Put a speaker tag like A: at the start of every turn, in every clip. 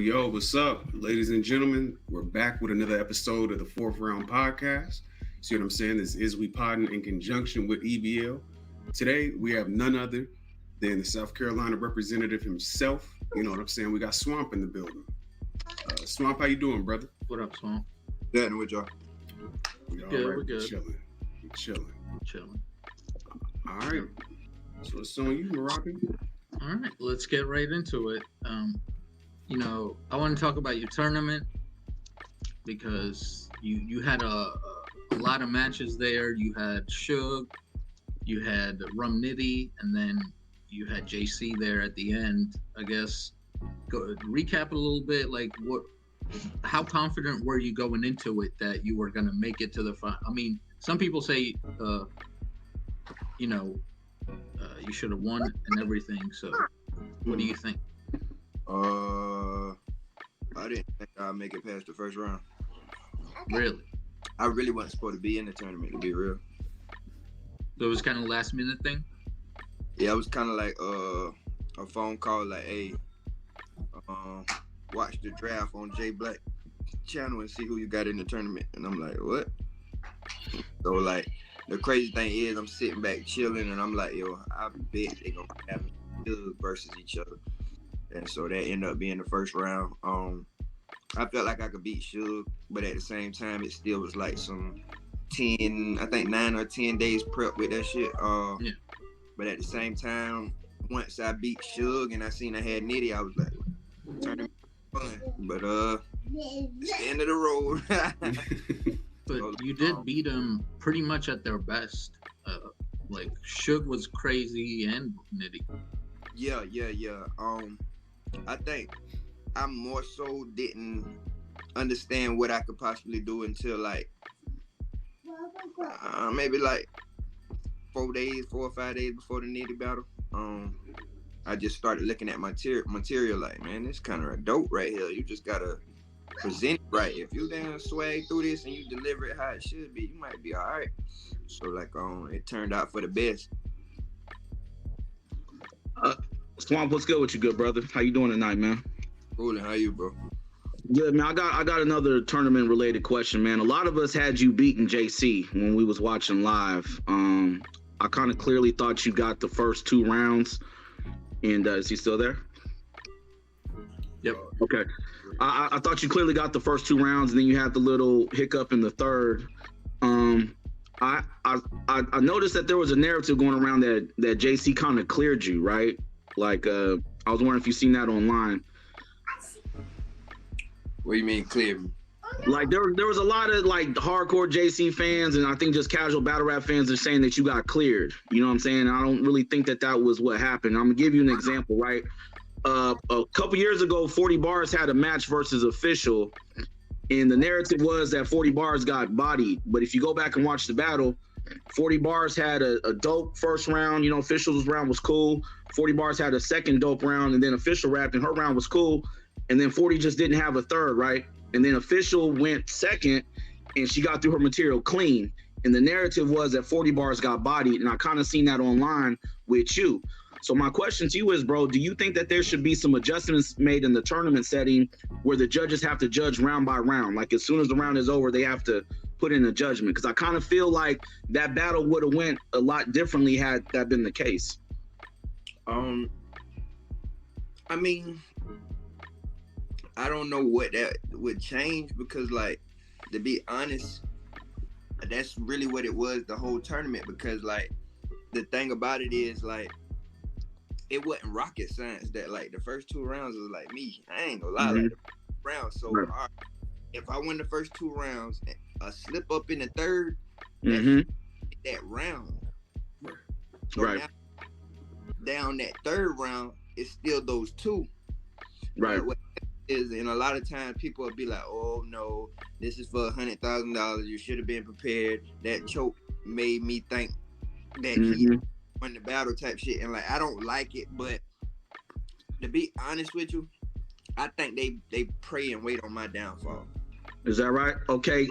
A: Yo, what's up, ladies and gentlemen? We're back with another episode of the Fourth Round Podcast. See what I'm saying? This is We Poddin in conjunction with EBL. Today, we have none other than the South Carolina representative himself. You know what I'm saying? We got Swamp in the building. Swamp, how you doing, brother?
B: What up, Swamp?
C: Good, with y'all?
A: We all
B: Good,
A: right.
B: we're good.
A: Chilling. All right. So it's on you, Moroccan.
B: All right, let's get right into it. I want to talk about your tournament because you had a lot of matches there. You had Suge, you had Rum Nitty, and then you had JC there at the end. I guess recap a little bit. Like, how confident were you going into it that you were going to make it to the final? I mean, some people say, you should have won and everything. So, what do you think?
C: I didn't think I'd make it past the first round.
B: Really?
C: I really wasn't supposed to be in the tournament, to be real.
B: So it was kind of last minute thing?
C: Yeah, it was kind of like a phone call like, hey, watch the draft on J Black channel and see who you got in the tournament. And I'm like, what? So, like, the crazy thing is I'm sitting back chilling and I'm like, yo, I bet they gonna have Suge versus each other. And so that ended up being the first round. I felt like I could beat Suge, but at the same time, it still was like some 9 or 10 days prep with that shit.
B: Yeah.
C: But at the same time, once I beat Suge and I seen I had Nitty, I was like, turning fun. But it's the end of the road.
B: But you did beat them pretty much at their best. Like Suge was crazy and Nitty.
C: Yeah. I think I more so didn't understand what I could possibly do until like maybe like 4 or 5 days before the Nitty battle. I just started looking at my material like, man, this kind of dope right here. You just gotta present it right. If you damn swag through this and you deliver it how it should be, you might be all right. So like, it turned out for the best.
D: Swamp, what's good with you, good brother? How you doing tonight, man?
C: Coolin', how you, bro?
D: Good, man. I got another tournament related question, man. A lot of us had you beating JC when we was watching live. I kind of clearly thought you got the first 2 rounds. And is he still there?
B: Yep.
D: Okay. I thought you clearly got the first 2 rounds, and then you had the little hiccup in the third. I noticed that there was a narrative going around that JC kind of cleared you, right? Like, I was wondering if you seen that online.
C: What do you mean clear me?
D: Like there was a lot of like hardcore JC fans, and I think just casual battle rap fans are saying that you got cleared. You know what I'm saying? I don't really think that was what happened. I'm gonna give you an example, right? A couple years ago, 40 Bars had a match versus Official, and the narrative was that 40 Bars got bodied. But if you go back and watch the battle, 40 Bars had a dope first round. You know, Official's round was cool. 40 Bars had a second dope round, and then Official rapped, and her round was cool. And then 40 just didn't have a third, right? And then Official went second, and she got through her material clean. And the narrative was that 40 Bars got bodied, and I kind of seen that online with you. So my question to you is, bro, do you think that there should be some adjustments made in the tournament setting where the judges have to judge round by round? Like as soon as the round is over, they have to put in a judgment? Because I kind of feel like that battle would have went a lot differently had that been the case.
C: I mean, I don't know what that would change because, like, to be honest, that's really what it was the whole tournament. Because, like, the thing about it is, like, it wasn't rocket science that, like, the first 2 rounds was like me. I ain't gonna lie, like, the first round. So, all right, if I win the first 2 rounds, a slip up in the third, that round. So
D: right.
C: Now, down that third round, it's still those 2.
D: Right.
C: What is, and a lot of times people will be like, "Oh no, this is for $100,000. You should have been prepared." That choke made me think that he won the battle type shit, and like I don't like it. But to be honest with you, I think they pray and wait on my downfall.
D: Is that right? Okay.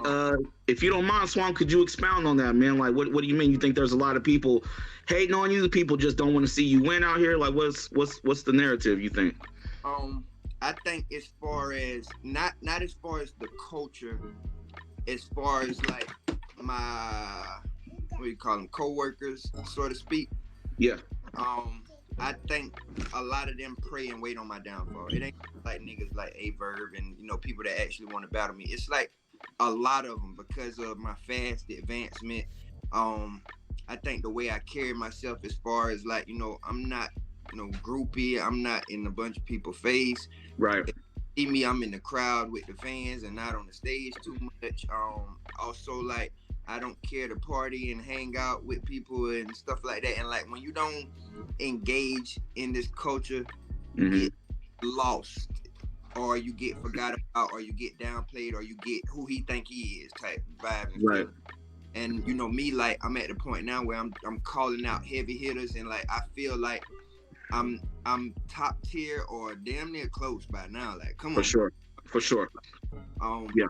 D: If you don't mind, Swamp, could you expound on that, man? Like, what do you mean? You think there's a lot of people hating on you? People just don't want to see you win out here? Like, what's the narrative, you think?
C: I think as far as not as far as the culture, as far as like my what do you call them, co-workers, so to speak.
D: Yeah.
C: I think a lot of them pray and wait on my downfall. It ain't like niggas like A-Verb and people that actually want to battle me. It's like a lot of them because of my fast advancement. I think the way I carry myself as far as like, I'm not no groupie. I'm not in a bunch of people's face.
D: Right.
C: See me, I'm in the crowd with the fans and not on the stage too much. Also like I don't care to party and hang out with people and stuff like that. And like when you don't engage in this culture, you get lost, or you get forgot about, or you get downplayed, or you get who he think he is type vibe.
D: Right.
C: And me, like I'm at the point now where I'm calling out heavy hitters, and like I feel like I'm top tier or damn near close by now. Like come on. For sure. Yeah.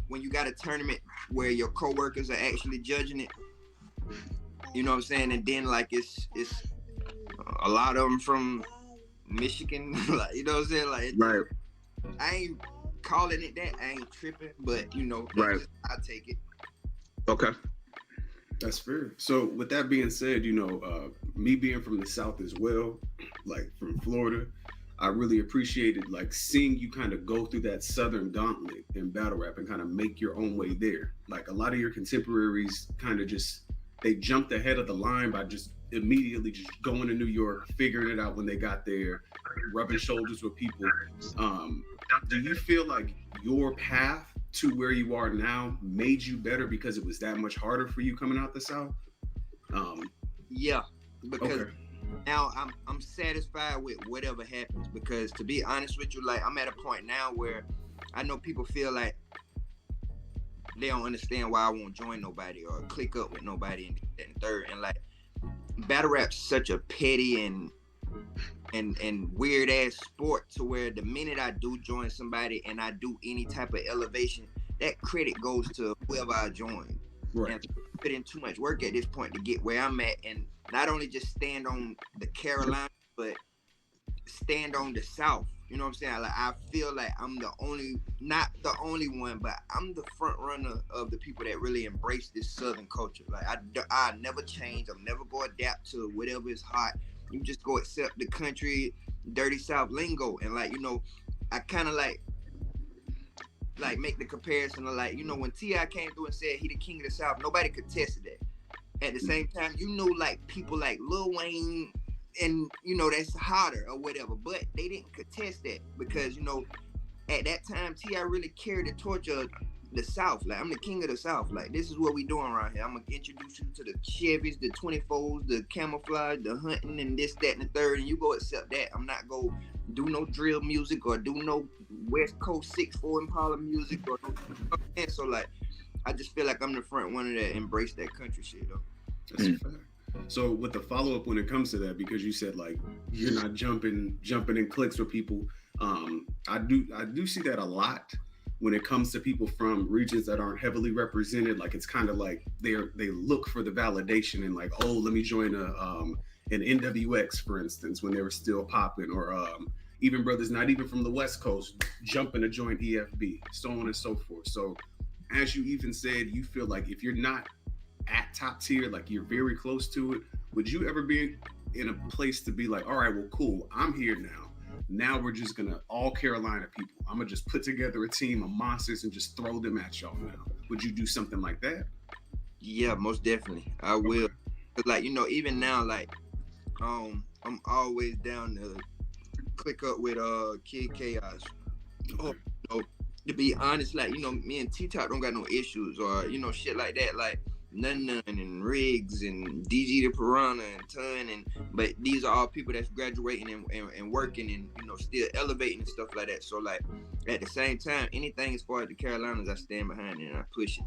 C: When you got a tournament where your coworkers are actually judging it, you know what I'm saying? And then like it's a lot of them from Michigan, like you know what I'm saying? Like
D: right.
C: I ain't calling it that. I ain't tripping, but
D: right.
C: I take it.
D: Okay.
A: That's fair. So with that being said, me being from the South as well, like from Florida, I really appreciated like seeing you kind of go through that Southern gauntlet in battle rap and kind of make your own way there. Like a lot of your contemporaries kind of they jumped ahead of the line by just immediately just going to New York, figuring it out when they got there, rubbing shoulders with people. Do you feel like your path to where you are now made you better because it was that much harder for you coming out the South?
C: Yeah, because
A: okay.
C: Now I'm satisfied with whatever happens, because to be honest with you, like I'm at a point now where I know people feel like they don't understand why I won't join nobody or click up with nobody and third, and like battle rap's such a petty and weird ass sport to where the minute I do join somebody and I do any type of elevation, that credit goes to whoever I join.
A: Right.
C: And I put in too much work at this point to get where I'm at, and not only just stand on the Carolinas, but stand on the South. You know what I'm saying? Like I feel like I'm not the only one, but I'm the front runner of the people that really embrace this Southern culture. Like I never change. I'm never go adapt to whatever is hot. You just go accept the country, dirty South lingo, and like I kind of like make the comparison of like when T.I. came through and said he the king of the South, nobody could test that. At the same time, like people like Lil Wayne and that's hotter or whatever, but they didn't contest that because at that time T.I. really carried the torch of the South. Like I'm the king of the South. Like this is what we doing around here. I'm gonna introduce you to the Chevys, the 24s, the camouflage, the hunting, and this, that, and the third, and you go accept that. I'm not go do no drill music or do no West Coast 6-4 Impala music or and so like I just feel like I'm the front one that embrace that country shit though.
A: That's a fact. So with the follow-up when it comes to that, because you said like you're not jumping in clicks with people, I do see that a lot when it comes to people from regions that aren't heavily represented. Like it's kind of like they look for the validation and like, oh, let me join an NWX, for instance, when they were still popping, or even brothers not even from the West Coast jumping to join EFB, so on and so forth. So as you even said, you feel like if you're not at top tier, like you're very close to it, would you ever be in a place to be like, all right, well, cool, I'm here now we're just gonna all Carolina people, I'm gonna just put together a team of monsters and just throw them at y'all now? Would you do something like that?
C: Yeah, most definitely I will.
A: Okay.
C: Like even now, like I'm always down to click up with Kid Chaos.
A: Okay.
C: To be honest, like me and T-Top don't got no issues or shit like that. Like None and Riggs and DG the Piranha and Ton but these are all people that's graduating and working and still elevating and stuff like that. So like at the same time, anything as far as the Carolinas, I stand behind it and I push it.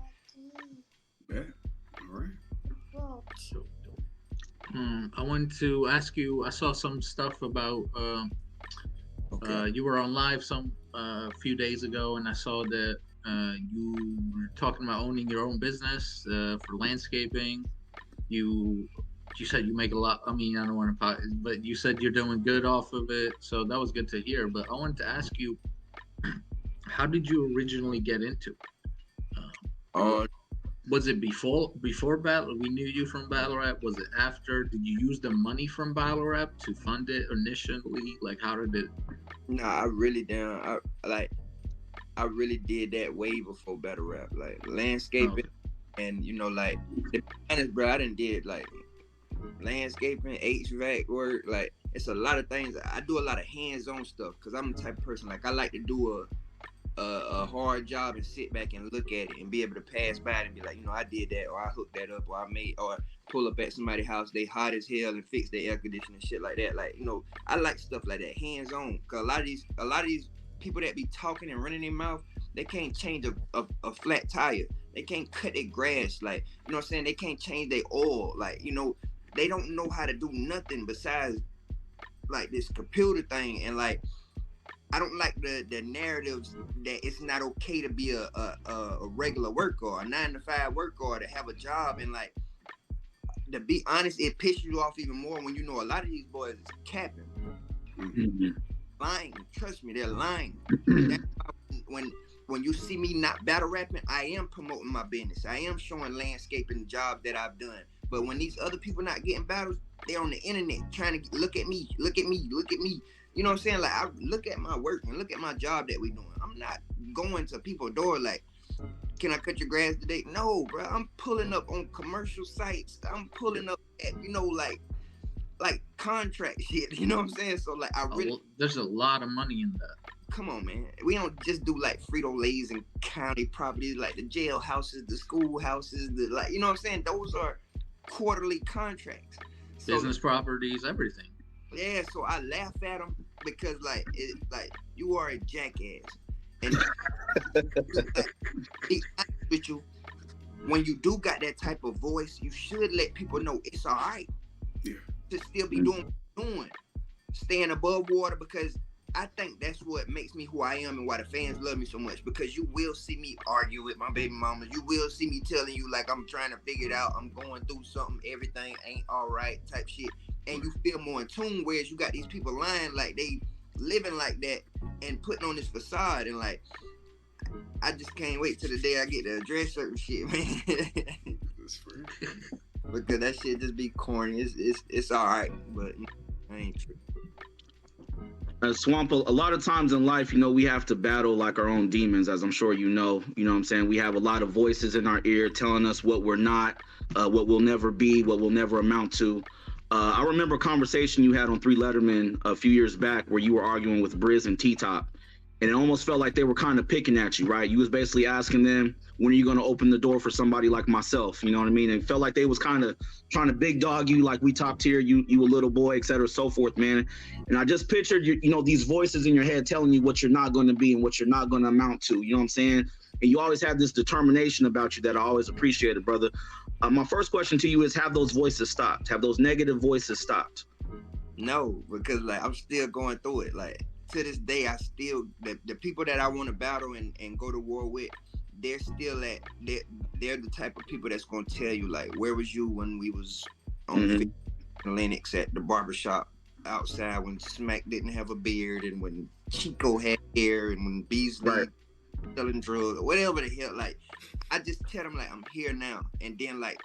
A: Yeah. All right.
B: I wanted to ask you. I saw some stuff about. You were on live a few days ago, and I saw that you were talking about owning your own business for landscaping. You said you make a lot. I mean, I don't want to, but you said you're doing good off of it, so that was good to hear. But I wanted to ask you, how did you originally get into it? Was it before Battle? We knew you from Battlerap. Was it after? Did you use the money from Battlerap to fund it initially? Like, how did it?
C: Nah, I really down. I really did that way before Battlerap, like landscaping, and like to be honest, bro, I done did like landscaping, HVAC work. Like it's a lot of things. I do a lot of hands-on stuff because I'm the type of person like I like to do a hard job and sit back and look at it and be able to pass by it and be like, I did that, or I hooked that up, or I made, or pull up at somebody's house, they hot as hell and fix their air conditioning and shit like that. Like, I like stuff like that, hands on. Cause a lot of these people that be talking and running their mouth, they can't change a flat tire. They can't cut their grass. Like, you know what I'm saying? They can't change their oil. Like, they don't know how to do nothing besides like this computer thing. And like, I don't like the narratives that it's not okay to be a regular worker or a 9-to-5 worker or to have a job. And like, to be honest, it pisses you off even more when a lot of these boys is capping.
D: Mm-hmm.
C: Lying. Trust me, they're lying. That's why when you see me not battle rapping, I am promoting my business. I am showing landscaping jobs that I've done. But when these other people not getting battles, they're on the internet trying to look at me. You know what I'm saying? Like, I look at my work and look at my job that we doing. I'm not going to people's door like, can I cut your grass today? No, bro. I'm pulling up on commercial sites. I'm pulling up at, like contract shit. You know what I'm saying? So like,
B: there's a lot of money in that.
C: Come on, man. We don't just do like Frito-Lays and county properties, like the jail houses, the school houses, like, you know what I'm saying? Those are quarterly contracts. So,
B: business properties, everything.
C: Yeah, so I laugh at them because like you are a jackass. And be honest with you, when you do got that type of voice, you should let people know it's all right.
A: Yeah.
C: To still be doing staying above water, because I think that's what makes me who I am and why the fans love me so much, because you will see me argue with my baby mama. You will see me telling you like I'm trying to figure it out. I'm going through something. Everything ain't all right type shit. And you feel more in tune, whereas you got these people lying like they living like that and putting on this facade. And like, I just can't wait till the day I get to address certain shit, man.
A: That's fair.
C: Because that shit just be corny. It's all right, but I ain't true.
D: Swamp, a lot of times in life, we have to battle like our own demons, as I'm sure you know what I'm saying? We have a lot of voices in our ear telling us what we're not, what we'll never be, what we'll never amount to. I remember a conversation you had on 3 Letterman a few years back where you were arguing with Briz and T-Top, and it almost felt like they were kind of picking at you, right? You was basically asking them, when are you going to open the door for somebody like myself? You know what I mean? And it felt like they was kind of trying to big dog you, like we top tier, you a little boy, et cetera, so forth, man. And I just pictured, these voices in your head telling you what you're not going to be and what you're not going to amount to, you know what I'm saying? And you always have this determination about you that I always appreciated, brother. My first question to you is, have those voices stopped? Have those negative voices stopped?
C: No, because like I'm still going through it. Like to this day, I still the people that I want to battle and go to war with, they're still they're the type of people that's gonna tell you like, where was you when we was on Lennox at the barbershop outside, when Smack didn't have a beard, and when Chico had hair, and when Beasley selling drugs, or whatever the hell. Like, I just tell them like, I'm here now. And then like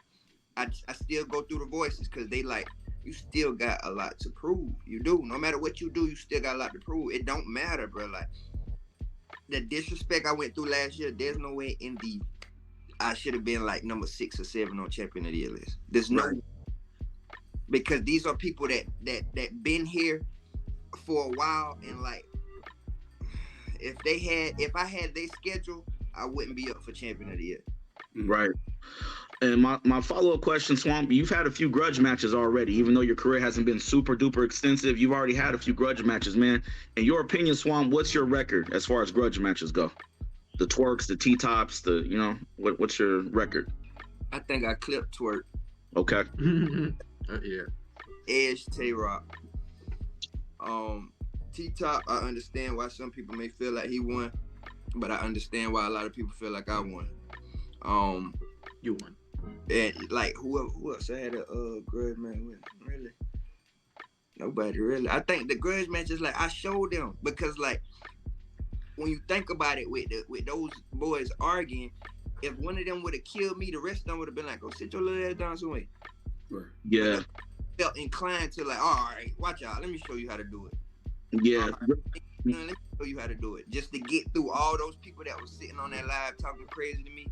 C: I still go through the voices, because they like, you still got a lot to prove. You do. No matter what you do, you still got a lot to prove. It don't matter, bro. Like, the disrespect I went through last year, there's no way I should have been like number 6 or 7 on Champion of the Year list. There's no, because these are people that been here for a while, and like, if I had their schedule, I wouldn't be up for Champion of the Year.
D: Right. And my follow-up question, Swamp, you've had a few grudge matches already, even though your career hasn't been super duper extensive. You've already had a few grudge matches, man. In your opinion, Swamp, what's your record as far as grudge matches go? The twerks, the T-tops, what's your record?
C: I think I clipped twerk.
D: Okay.
B: Yeah.
C: Edge, Tay-Rock. T-top, I understand why some people may feel like he won, but I understand why a lot of people feel like I won.
B: You won.
C: And like who else I had a grudge match with? Really? Nobody really. I think the grudge match is like I showed them, because like when you think about it, with those boys arguing, if one of them would have killed me, the rest of them would have been like, "Go sit your little ass down somewhere."
A: Right.
D: Yeah.
C: Felt inclined to like, all right, watch out. Let me show you how to do it.
D: Yeah.
C: Let me show you how to do it. Just to get through all those people that was sitting on that live talking crazy to me,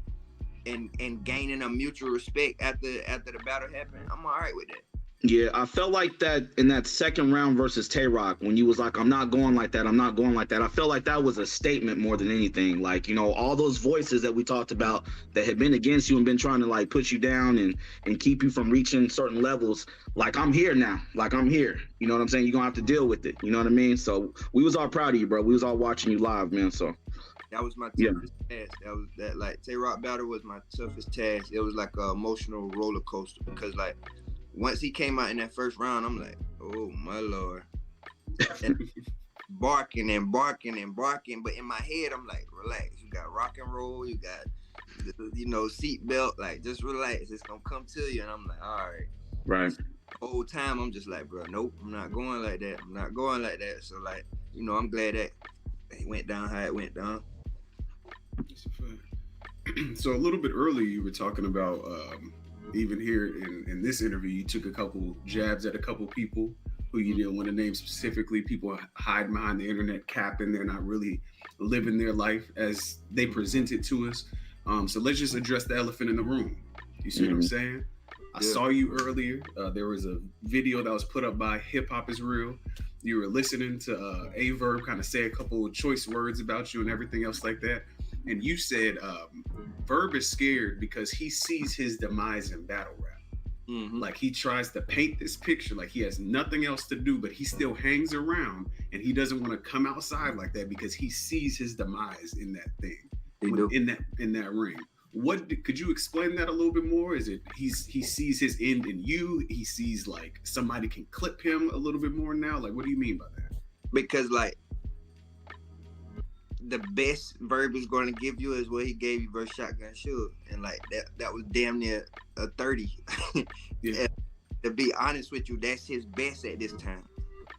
C: and gaining a mutual respect after the battle happened. I'm all right with that.
D: Yeah, I felt like that in that second round versus Tay-Rock, when you was like, I'm not going like that. I felt like that was a statement more than anything. Like, all those voices that we talked about that had been against you and been trying to like put you down and keep you from reaching certain levels. Like, I'm here now. Like, I'm here. You know what I'm saying? You're going to have to deal with it. You know what I mean? So we was all proud of you, bro. We was all watching you live, man. So
C: that was my toughest task. That like Tay-Rock battle was my toughest task. It was like an emotional roller coaster, because like once he came out in that first round, I'm like, oh my Lord. And barking and barking and barking. But in my head, I'm like, relax. You got rock and roll, you got seat belt, like just relax. It's gonna come to you. And I'm like, all right.
D: Right.
C: The whole time I'm just like, bro, nope, I'm not going like that. I'm not going like that. So like, I'm glad that it went down how it went down.
A: That's a fact. So a little bit earlier, you were talking about even here in this interview, you took a couple jabs at a couple people who you didn't want to name specifically. People hide behind the internet capping. They're not really living their life as they present it to us. So let's just address the elephant in the room. You see what I'm saying? I saw you earlier. There was a video that was put up by Hip Hop Is Real. You were listening to A-Verb kind of say a couple of choice words about you and everything else like that. And you said Verb is scared because he sees his demise in battle rap. Mm-hmm. Like he tries to paint this picture like he has nothing else to do, but he still hangs around and he doesn't want to come outside like that because he sees his demise in that thing, in that ring. Could you explain that a little bit more? Is it he sees his end in you? He sees like somebody can clip him a little bit more now? Like, what do you mean by that?
C: Because like the best Verb is going to give you is what he gave you versus Shotgun Suge, and like that was damn near a 30. Yeah. To be honest with you, that's his best at this time.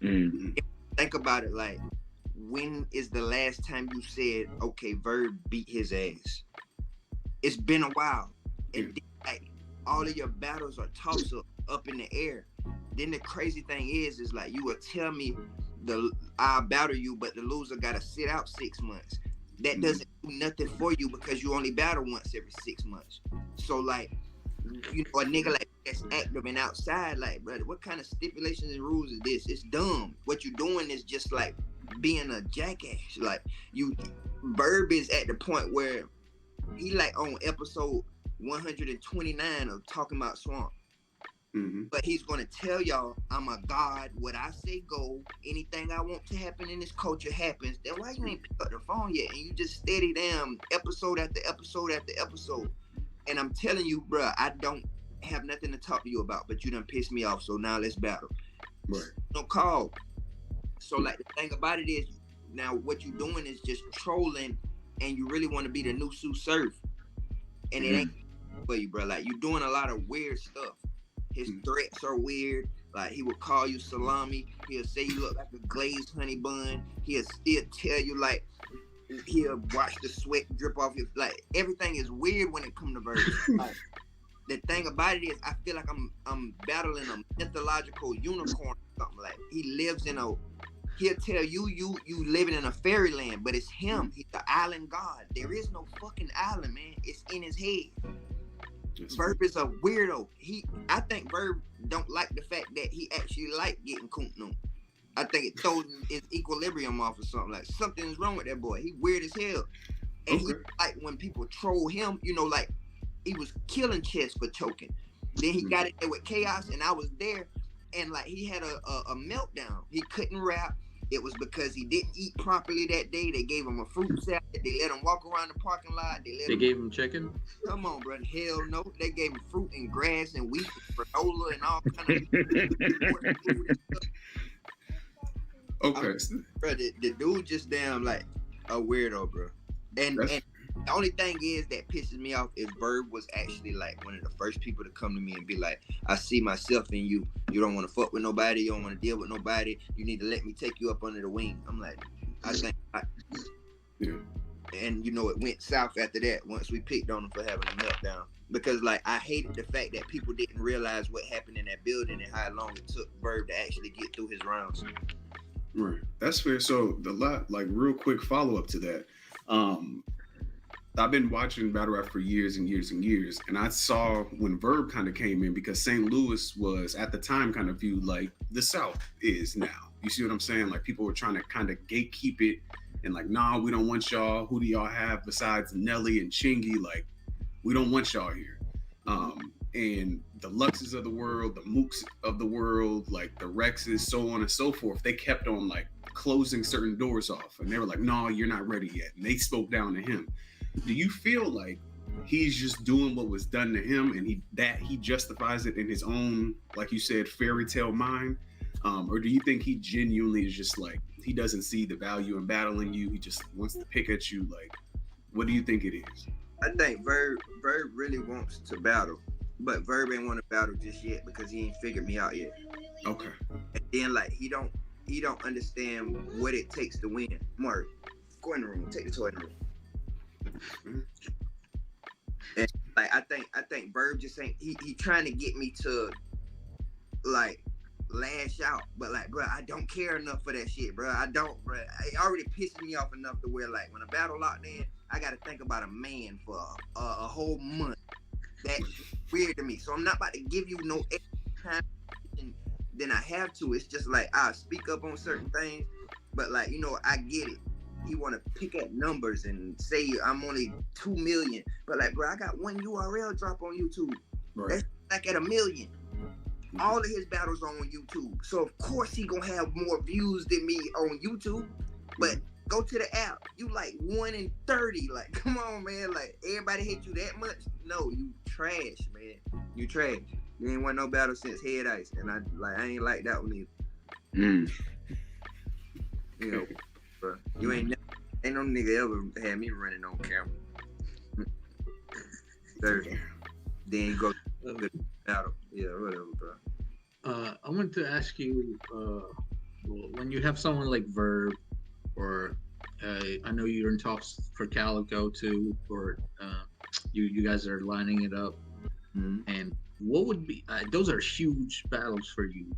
C: Mm-hmm. Think about it, like when is the last time you said, okay, Verb beat his ass? It's been a while. And then, like all of your battles are toss up in the air. Then the crazy thing is like you will tell me I'll battle you, but the loser gotta sit out 6 months. That doesn't do nothing for you because you only battle once every 6 months. So like, a nigga like that's active and outside, like, brother, what kind of stipulations and rules is this? It's dumb. What you're doing is just like being a jackass. Like Verb is at the point where he like on episode 129 of talking about Swamp. Mm-hmm. But he's gonna tell y'all, I'm a god. What I say go. Anything I want to happen in this culture happens. Then why you ain't pick up the phone yet? And you just steady damn episode after episode after episode. And I'm telling you, bro, I don't have nothing to talk to you about. But you done pissed me off. So now let's battle. Right. Don't call. So like the thing about it is, now what you doing is just trolling, and you really want to be the new Sue Surf, and it ain't for you, bro. Like you doing a lot of weird stuff. His threats are weird. Like he will call you salami. He'll say you look like a glazed honey bun. He'll still tell you like he'll watch the sweat drip off your. Like everything is weird when it comes to Verb. Like, the thing about it is, I feel like I'm battling a mythological unicorn or something. Like he lives in a. He'll tell you living in a fairyland, but it's him. He's the island god. There is no fucking island, man. It's in his head. Verb is a weirdo. I think Verb don't like the fact that he actually like getting Kuntnu. I think it throws his equilibrium off or something. Like something's wrong with that boy. He weird as hell. And he like when people troll him, like he was killing Chess for choking. Then he got it there with Chaos, and I was there, and like he had a meltdown. He couldn't rap. It was because he didn't eat properly that day. They gave him a fruit salad. They let him walk around the parking lot.
B: They gave him chicken?
C: Come on, brother. Hell no. They gave him fruit and grass and wheat and granola and all kind of
A: Okay.
C: Bro, the dude just damn like a weirdo, bro. And the only thing is that pisses me off is Verb was actually like one of the first people to come to me and be like, I see myself in you. You don't want to fuck with nobody. You don't want to deal with nobody. You need to let me take you up under the wing. I'm like,
A: yeah.
C: And you know, it went south after that once we picked on him for having a meltdown. Because like I hated the fact that people didn't realize what happened in that building and how long it took Verb to actually get through his rounds.
A: Right. That's fair. So real quick follow up to that. I've been watching battle rap for years and years and years, and I saw when Verb kind of came in because St. Louis was at the time kind of viewed like the South is now. You see what I'm saying? Like people were trying to kind of gatekeep it and like, nah, we don't want y'all. Who do y'all have besides Nelly and Chingy? Like, we don't want y'all here. And the Luxes of the world, the Mooks of the world, like the Rexes, so on and so forth, they kept on like closing certain doors off, and they were like, no, you're not ready yet. And they spoke down to him. Do you feel like he's just doing what was done to him and he justifies it in his own, like you said, fairy tale mind? Or do you think he genuinely is just like, he doesn't see the value in battling you, he just wants to pick at you? Like, what do you think it is?
C: I think Verb really wants to battle, but Verb ain't want to battle just yet because he ain't figured me out yet.
A: Okay.
C: And then like he don't understand what it takes to win. Mark, go in the room, take the toy in the room. And like I think Verb just ain't he trying to get me to like lash out, but like, bro, I don't care enough for that shit, bro. I don't, bro. It already pisses me off enough to where like when a battle locked in, I gotta think about a man for a whole month. That's weird to me. So I'm not about to give you no extra time than I have to. It's just like I'll speak up on certain things, but like, you know, I get it. You want to pick at numbers and say I'm only 2 million, but like, bro, I got one URL drop on YouTube. Right. That's like at 1 million. All of his battles are on YouTube, so of course he gonna have more views than me on YouTube. But go to the app, you like 1 in 30. Like, come on, man. Like, everybody hate you that much? No, you trash, man. You trash. You ain't won no battle since Head Ice, and I ain't like that one either. You know, bro, you ain't no nigga ever had me running on camera. Then you go to the battle. Yeah, whatever, bro.
B: I wanted to ask you, when you have someone like Verb, or I know you're in talks for Calico too, or you guys are lining it up, and what would be those are huge battles for you,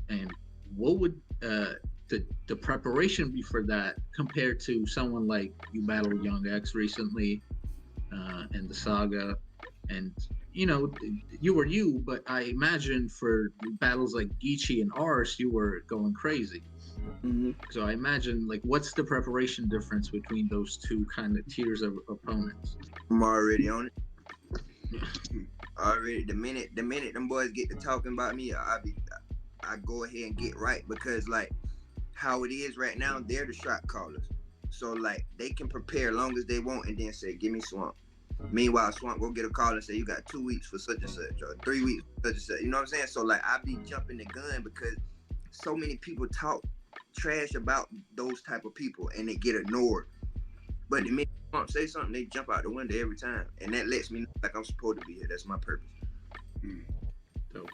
B: and what would the preparation be for that compared to someone like you battled Young X recently, and the Saga, and you know, you were you, but I imagine for battles like Geechee and Ars, you were going crazy. So I imagine, like, what's the preparation difference between those two kind of tiers of opponents?
C: I'm already on it. Already, the minute them boys get to talking about me, I go ahead and get right, because like how it is right now, they're the shot callers. So like they can prepare as long as they want and then say, give me Swamp. Meanwhile, Swamp will get a call and say, you got 2 weeks for such and such, or 3 weeks for such and such. You know what I'm saying? So like I be jumping the gun because so many people talk trash about those type of people and they get ignored. But the minute Swamp say something, they jump out the window every time. And that lets me know like I'm supposed to be here. That's my purpose.
B: Dope.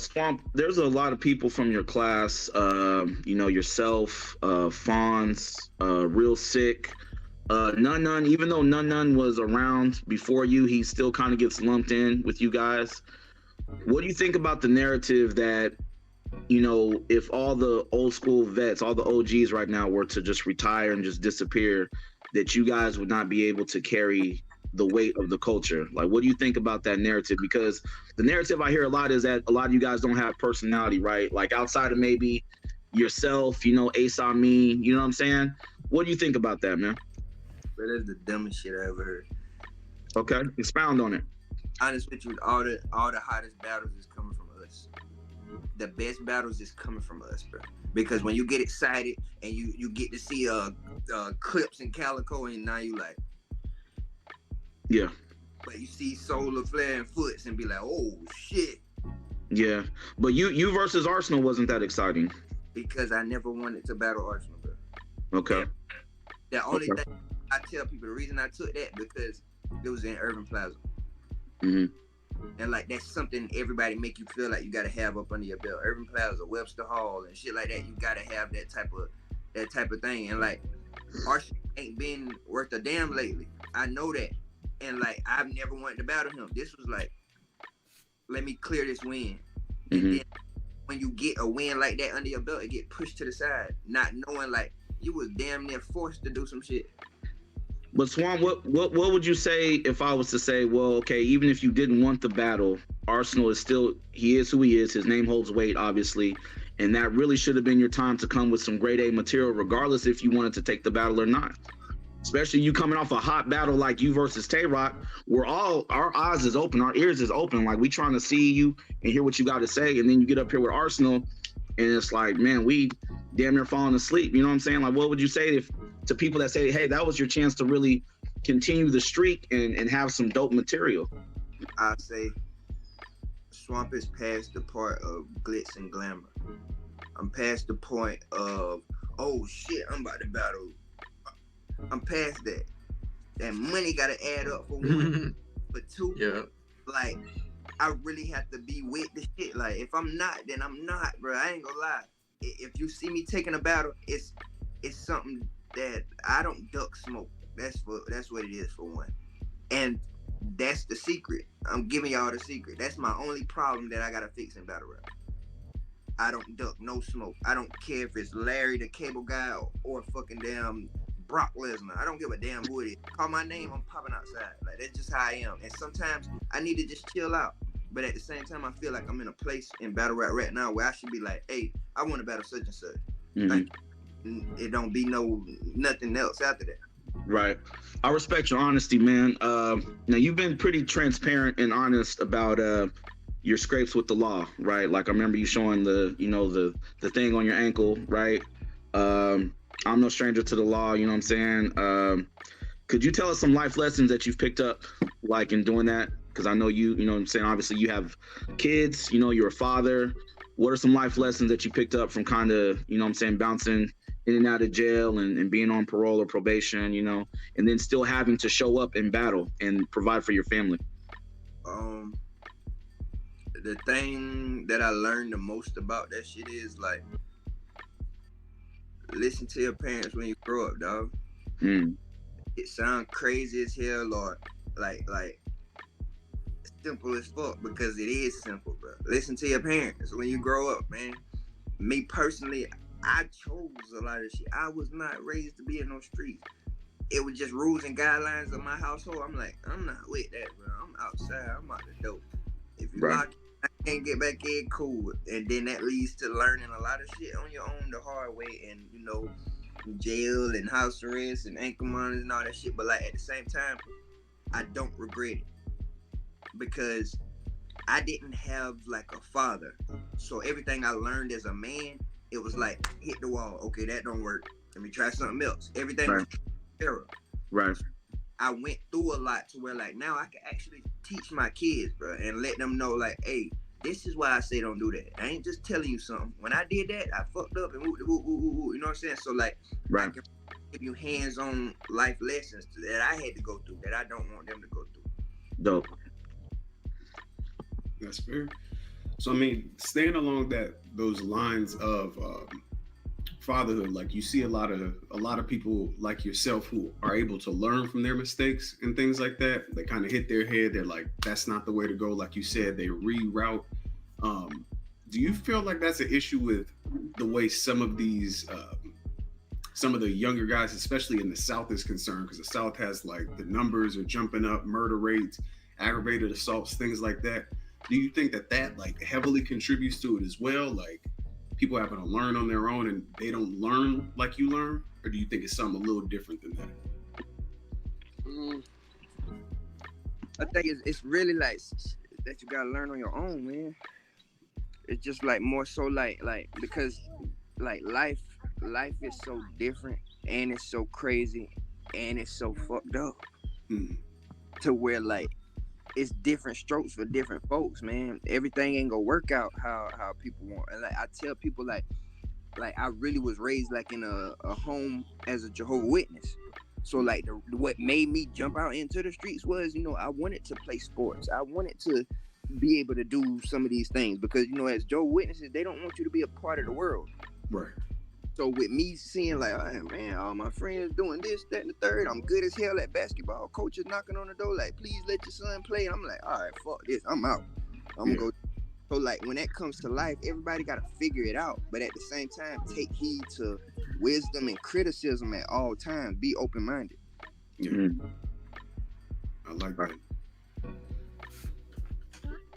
D: Swamp, there's a lot of people from your class, you know, yourself, Fonz, Real Sick, Nun, even though Nun was around before you, he still kind of gets lumped in with you guys. What do you think about the narrative that, you know, if all the old school vets, all the OGs right now were to just retire and just disappear, that you guys would not be able to carry the weight of the culture? Like, what do you think about that narrative? Because the narrative I hear a lot is that a lot of you guys don't have personality, right? Like outside of maybe yourself, you know, Ace on me, you know what I'm saying? What do you think about that, man?
C: Bro, that's the dumbest shit I ever heard.
D: Okay, expound on it.
C: Honest with you, all the hottest battles is coming from us. The best battles is coming from us, bro. Because when you get excited and you get to see clips and Calico, and now you like,
D: Yeah.
C: but you see Solar Flare and Foots and be like, oh shit.
D: Yeah, but you versus Arsenal wasn't that exciting.
C: Because I never wanted to battle Arsenal, bro.
D: Okay.
C: The only thing I tell people, the reason I took that because it was in Urban Plaza.
D: Mm-hmm.
C: And like that's something everybody make you feel like you gotta have up under your belt. Urban Plaza, Webster Hall, and shit like that. You gotta have that type of thing. And like Arsenal ain't been worth a damn lately. I know that. And like I've never wanted to battle him. This was like, let me clear this win. And then when you get a win like that under your belt, it get pushed to the side, not knowing like you was damn near forced to do some shit.
D: But Swan, what would you say if I was to say, well, okay, even if you didn't want the battle, Arsenal is still, he is who he is. His name holds weight, obviously, and that really should have been your time to come with some grade A material, regardless if you wanted to take the battle or not. Especially you coming off a hot battle like you versus Tay-Rock, where all our eyes is open, our ears is open, like we trying to see you and hear what you got to say, and then you get up here with Arsenal, and it's like, man, we damn near falling asleep. You know what I'm saying? Like, what would you say to people that say, hey, that was your chance to really continue the streak and have some dope material?
C: I say Swamp is past the part of glitz and glamour. I'm past the point of, oh shit, I'm about to battle. I'm past that. That money gotta add up for one. For two, like I really have to be with the shit. Like if I'm not, then I'm not, bro. I ain't gonna lie. If you see me taking a battle, it's something that I don't duck smoke. That's what it is for one. And that's the secret. I'm giving y'all the secret. That's my only problem that I gotta fix in battle rap. I don't duck no smoke. I don't care if it's Larry the Cable Guy or fucking damn Brock Lesnar. I don't give a damn who it is. Call my name, I'm popping outside. Like that's just how I am. And sometimes I need to just chill out. But at the same time, I feel like I'm in a place in battle rap right now where I should be like, hey, I want to battle such and such. Like, it don't be nothing else after that.
D: Right. I respect your honesty, man. Now you've been pretty transparent and honest about your scrapes with the law, right? Like I remember you showing the thing on your ankle, right? I'm no stranger to the law, you know what I'm saying? Could you tell us some life lessons that you've picked up, like in doing that? Because I know you know what I'm saying, obviously you have kids, you know, you're a father. What are some life lessons that you picked up from kind of, you know what I'm saying, bouncing in and out of jail and being on parole or probation, you know, and then still having to show up in battle and provide for your family?
C: The thing that I learned the most about that shit is like, listen to your parents when you grow up, dog. It sounds crazy as hell or like simple as fuck because it is simple, bro. Listen to your parents when you grow up, man. Me personally, I chose a lot of shit. I was not raised to be in no streets. It was just rules and guidelines of my household. I'm like, I'm not with that, bro. I'm outside. I'm out the dope. If you lock, I can't get back in, cool. And then that leads to learning a lot of shit on your own the hard way, and you know, jail and house arrest and ankle monitors and all that shit. But like at the same time, I don't regret it because I didn't have like a father. So everything I learned as a man, it was like hit the wall. Okay, that don't work. Let me try something else. Everything was error.
D: Right.
C: I went through a lot to where like now I can actually teach my kids, bro, and let them know like, hey, this is why I say don't do that. I ain't just telling you something. When I did that, I fucked up and you know what I'm saying? So like, I can give you hands-on life lessons that I had to go through that I don't want them to go through.
D: Dope.
A: That's fair. So I mean, staying along those lines of fatherhood, like you see a lot of people like yourself who are able to learn from their mistakes and things like that. They kind of hit their head. They're like, that's not the way to go. Like you said, they reroute. Do you feel like that's an issue with the way some of these some of the younger guys, especially in the South, is concerned? Because the South has like the numbers are jumping up, murder rates, aggravated assaults, things like that. Do you think that like heavily contributes to it as well? Like people having to learn on their own and they don't learn like you learn? Or do you think it's something a little different than that?
C: I think it's really like that you gotta learn on your own, man. It's just like more so like because like life is so different and it's so crazy and it's so fucked up to where like it's different strokes for different folks, man. Everything ain't gonna work out how people want. And like I tell people like I really was raised like in a home as a Jehovah's Witness. So like what made me jump out into the streets was, you know, I wanted to play sports. I wanted to be able to do some of these things because, you know, as Jehovah's Witnesses, they don't want you to be a part of the world.
A: Right.
C: So with me seeing like, oh, man, all my friends doing this, that, and the third, I'm good as hell at basketball. Coach is knocking on the door like, please let your son play. I'm like, all right, fuck this. I'm out. I'm gonna go. So like when that comes to life, everybody got to figure it out. But at the same time, take heed to wisdom and criticism at all times. Be open-minded.
A: Yeah. I like that.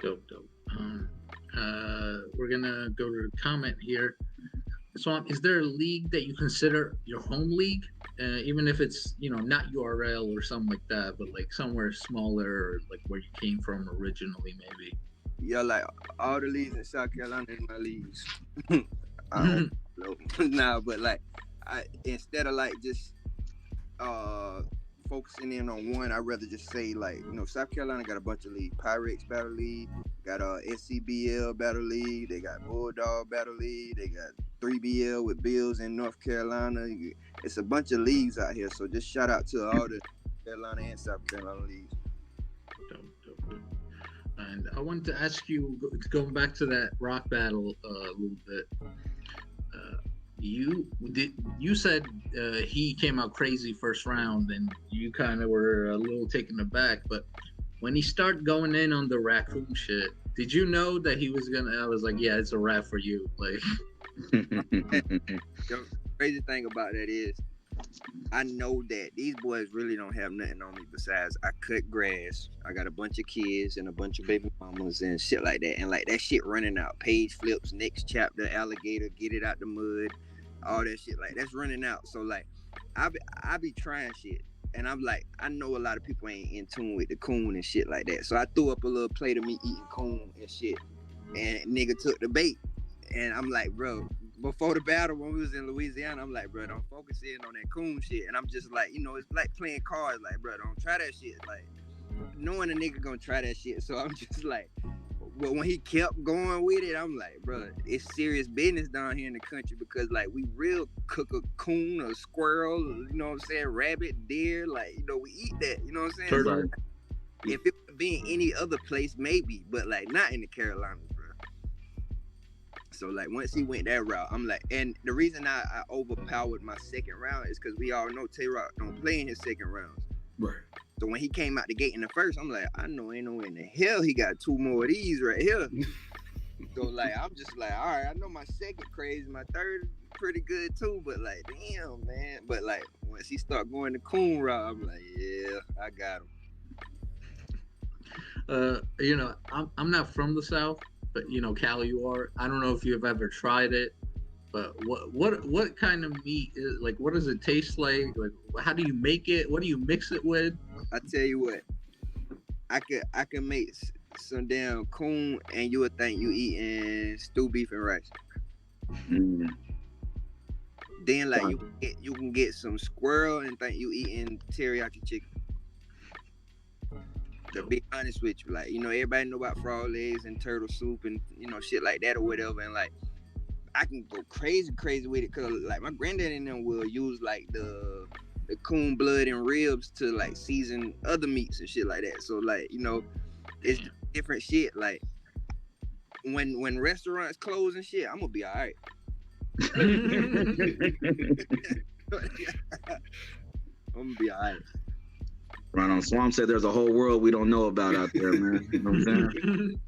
B: Dope. We're gonna go to the comment here. So, is there a league that you consider your home league, even if it's, you know, not URL or something like that, but like somewhere smaller, or like where you came from originally, maybe?
C: Yeah, like all the leagues in South Carolina is my leagues. I don't know. Nah, but like instead of like just focusing in on one, I'd rather just say like, you know, South Carolina got a bunch of leagues. Pyrex Battle League, got SCBL Battle League, they got Bulldog Battle League, they got 3BL with Bills in North Carolina. It's a bunch of leagues out here, so just shout out to all the Carolina and South Carolina leagues.
B: Dope. And I wanted to ask you, going back to that rock battle a little bit. You said he came out crazy first round, and you kind of were a little taken aback. But when he started going in on the raccoon shit, did you know that he was gonna? I was like, yeah, it's a wrap for you. Like,
C: the crazy thing about that is, I know that these boys really don't have nothing on me besides I cut grass. I got a bunch of kids and a bunch of baby mamas and shit like that. And like that shit running out. Page flips, next chapter, alligator, get it out the mud, all that shit. Like that's running out. So like I be trying shit. And I'm like, I know a lot of people ain't in tune with the coon and shit like that. So I threw up a little plate of me eating coon and shit. And nigga took the bait. And I'm like, bro, before the battle when we was in Louisiana, I'm like, bro, don't focus in on that coon shit. And I'm just like, you know, it's like playing cards. Like, bro, don't try that shit. Like, knowing a nigga gonna try that shit. So I'm just like, but when he kept going with it, I'm like, bro, it's serious business down here in the country because like we real cook a coon, a squirrel, you know what I'm saying, rabbit, deer, like, you know, we eat that, you know what I'm saying?
B: Turtle.
C: So, if it would be in any other place, maybe, but like not in the Carolinas, bro. So like once he went that route, I'm like, and the reason I overpowered my second round is because we all know Tay-Rock don't play in his second rounds.
A: Right.
C: So when he came out the gate in the first, I'm like, I know ain't no way in the hell he got two more of these right here. So like I'm just like, all right, I know my second crazy, my third pretty good too, but like damn man. But like once he start going the coon route, I'm like, yeah, I got him.
B: You know, I'm not from the South, but you know, Cal, you are. I don't know if you've ever tried it, but what kind of meat is, like, what does it taste like? Like, how do you make it? What do you mix it with?
C: I tell you what, I could make some damn coon and you would think you eating stew beef and rice.
D: Mm.
C: Then like you can get some squirrel and think you eating teriyaki chicken. To be honest with you, like, you know, everybody know about frog legs and turtle soup and, you know, shit like that or whatever. And like, I can go crazy with it because like my granddad and them will use like the coon blood and ribs to like season other meats and shit like that. So like, you know, it's different shit. Like when restaurants close and shit, I'm gonna be all right. I'm gonna be all right.
D: Right on. Swamp said there's a whole world we don't know about out there, man. You know what I'm saying?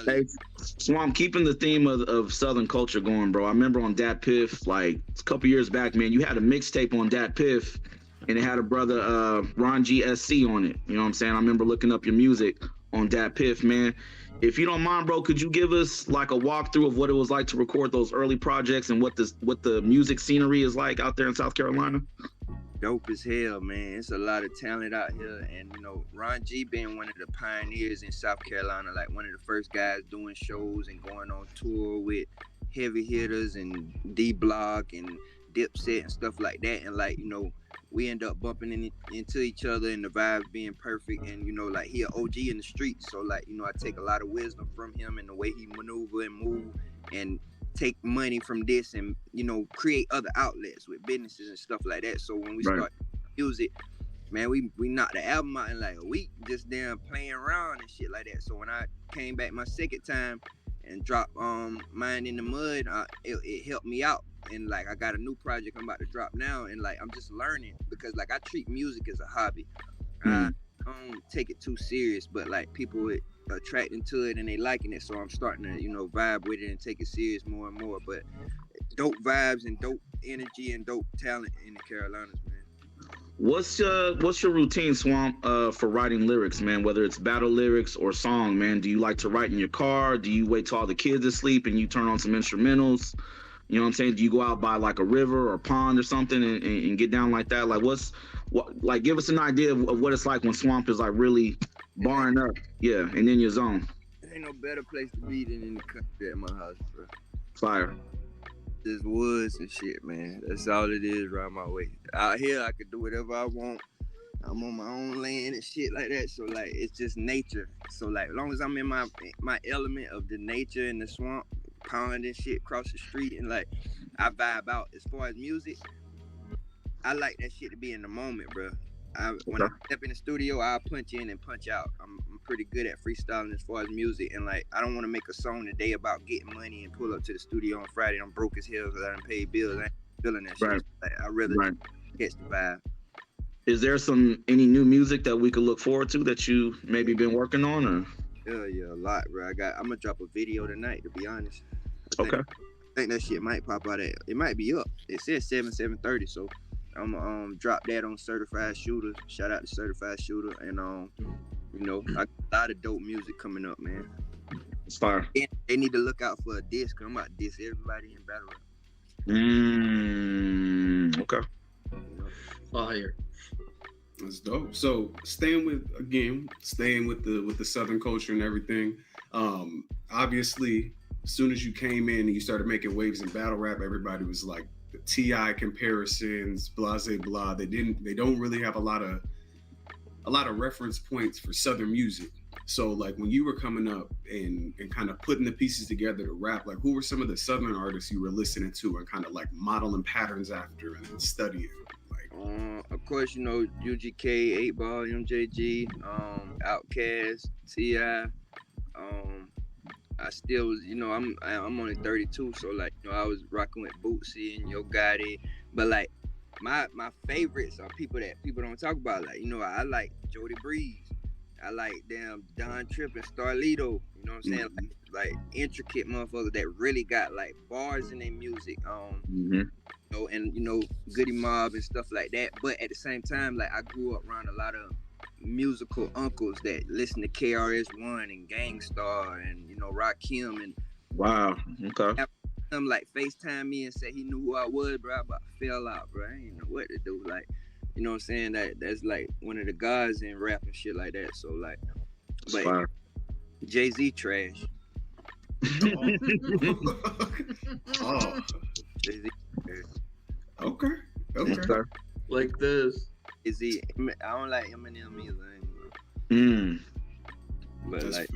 D: Hey, Swamp, keeping the theme of Southern culture going, bro. I remember on Dat Piff, like a couple years back, man, you had a mixtape on Dat Piff, and it had a brother, Ron GSC on it. You know what I'm saying? I remember looking up your music on Dat Piff, man. If you don't mind, bro, could you give us like a walkthrough of what it was like to record those early projects and what the music scenery is like out there in South Carolina?
C: dope as hell, man. It's a lot of talent out here, and you know, Ron G being one of the pioneers in South Carolina, like one of the first guys doing shows and going on tour with heavy hitters and D Block and Dipset and stuff like that. And like, you know, we end up bumping into each other and the vibes being perfect. And you know, like he an OG in the streets, so like, you know, I take a lot of wisdom from him and the way he maneuver and move and take money from this and, you know, create other outlets with businesses and stuff like that. So when we start music, man, we knocked the album out in like a week, just damn playing around and shit like that. So when I came back my second time and dropped Mine in the Mud, it helped me out. And like I got a new project I'm about to drop now, and like I'm just learning, because like I treat music as a hobby. I don't take it too serious, but like people attracting to it and they liking it, so I'm starting to, you know, vibe with it and take it serious more and more. But dope vibes and dope energy and dope talent in the Carolinas, man.
D: What's your routine, Swamp, for writing lyrics, man? Whether it's battle lyrics or song, man. Do you like to write in your car? Do you wait till all the kids are asleep and you turn on some instrumentals? You know what I'm saying? Do you go out by like a river or a pond or something and get down like that? Like like give us an idea of what it's like when Swamp is like really barring up, yeah, and in your zone.
C: There ain't no better place to be than in the country at my house, bro.
D: Fire.
C: Just woods and shit, man. That's all it is around my way. Out here, I could do whatever I want. I'm on my own land and shit like that. So like, it's just nature. So like, as long as I'm in my element of the nature and the swamp, pond and shit across the street, and like I vibe out. As far as music, I like that shit to be in the moment, bro. When I step in the studio, I'll punch in and punch out. I'm pretty good at freestyling as far as music, and like I don't want to make a song today about getting money and pull up to the studio on Friday and I'm broke as hell because I didn't pay bills. I ain't feeling that shit. Like, I rather catch the vibe.
D: Is there any new music that we could look forward to that you maybe been working on, or?
C: Hell yeah, a lot, bro. I'm gonna drop a video tonight, to be honest. I think that shit might pop out it might be up. It says 7:30, so I'm gonna drop that on Certified Shooter. Shout out to Certified Shooter, and you know, I got a lot of dope music coming up, man.
D: It's fire.
C: And they need to look out for a disc. I'm about to diss everybody in Battlerap.
D: Okay.
C: You know?
B: Fire.
A: That's dope. So staying with the Southern culture and everything. Obviously, as soon as you came in and you started making waves in battle rap, everybody was like the T.I. comparisons, blah blah. They don't really have a lot of reference points for Southern music. So like when you were coming up and kind of putting the pieces together to rap, like who were some of the Southern artists you were listening to and kind of like modeling patterns after and studying?
C: Of course, you know, UGK, 8 Ball, MJG, Outkast, T.I. I still was, you know, I'm only 32, so like, you know, I was rocking with Bootsy and Yo Gotti, but like my favorites are people that people don't talk about. Like, you know, I like Jody Breeze, I like damn Don Tripp and Starlito. You know what I'm saying? Like intricate motherfuckers that really got like bars in their music. You know, and you know, Goody Mob and stuff like that. But at the same time, like I grew up around a lot of musical uncles that listen to KRS-One and Gangstar and, you know, Rakim and
D: wow. Okay.
C: Him like FaceTime me and say he knew who I was, bro. I about fell out, bro. I didn't know what to do. Like, you know what I'm saying? That's like one of the gods in rap and shit like that. So like, but Jay-Z trash.
A: Oh.
C: Jay-Z trash.
A: Okay.
B: Like this.
C: Jay-Z, I don't like Eminem either. But
A: That's
C: like,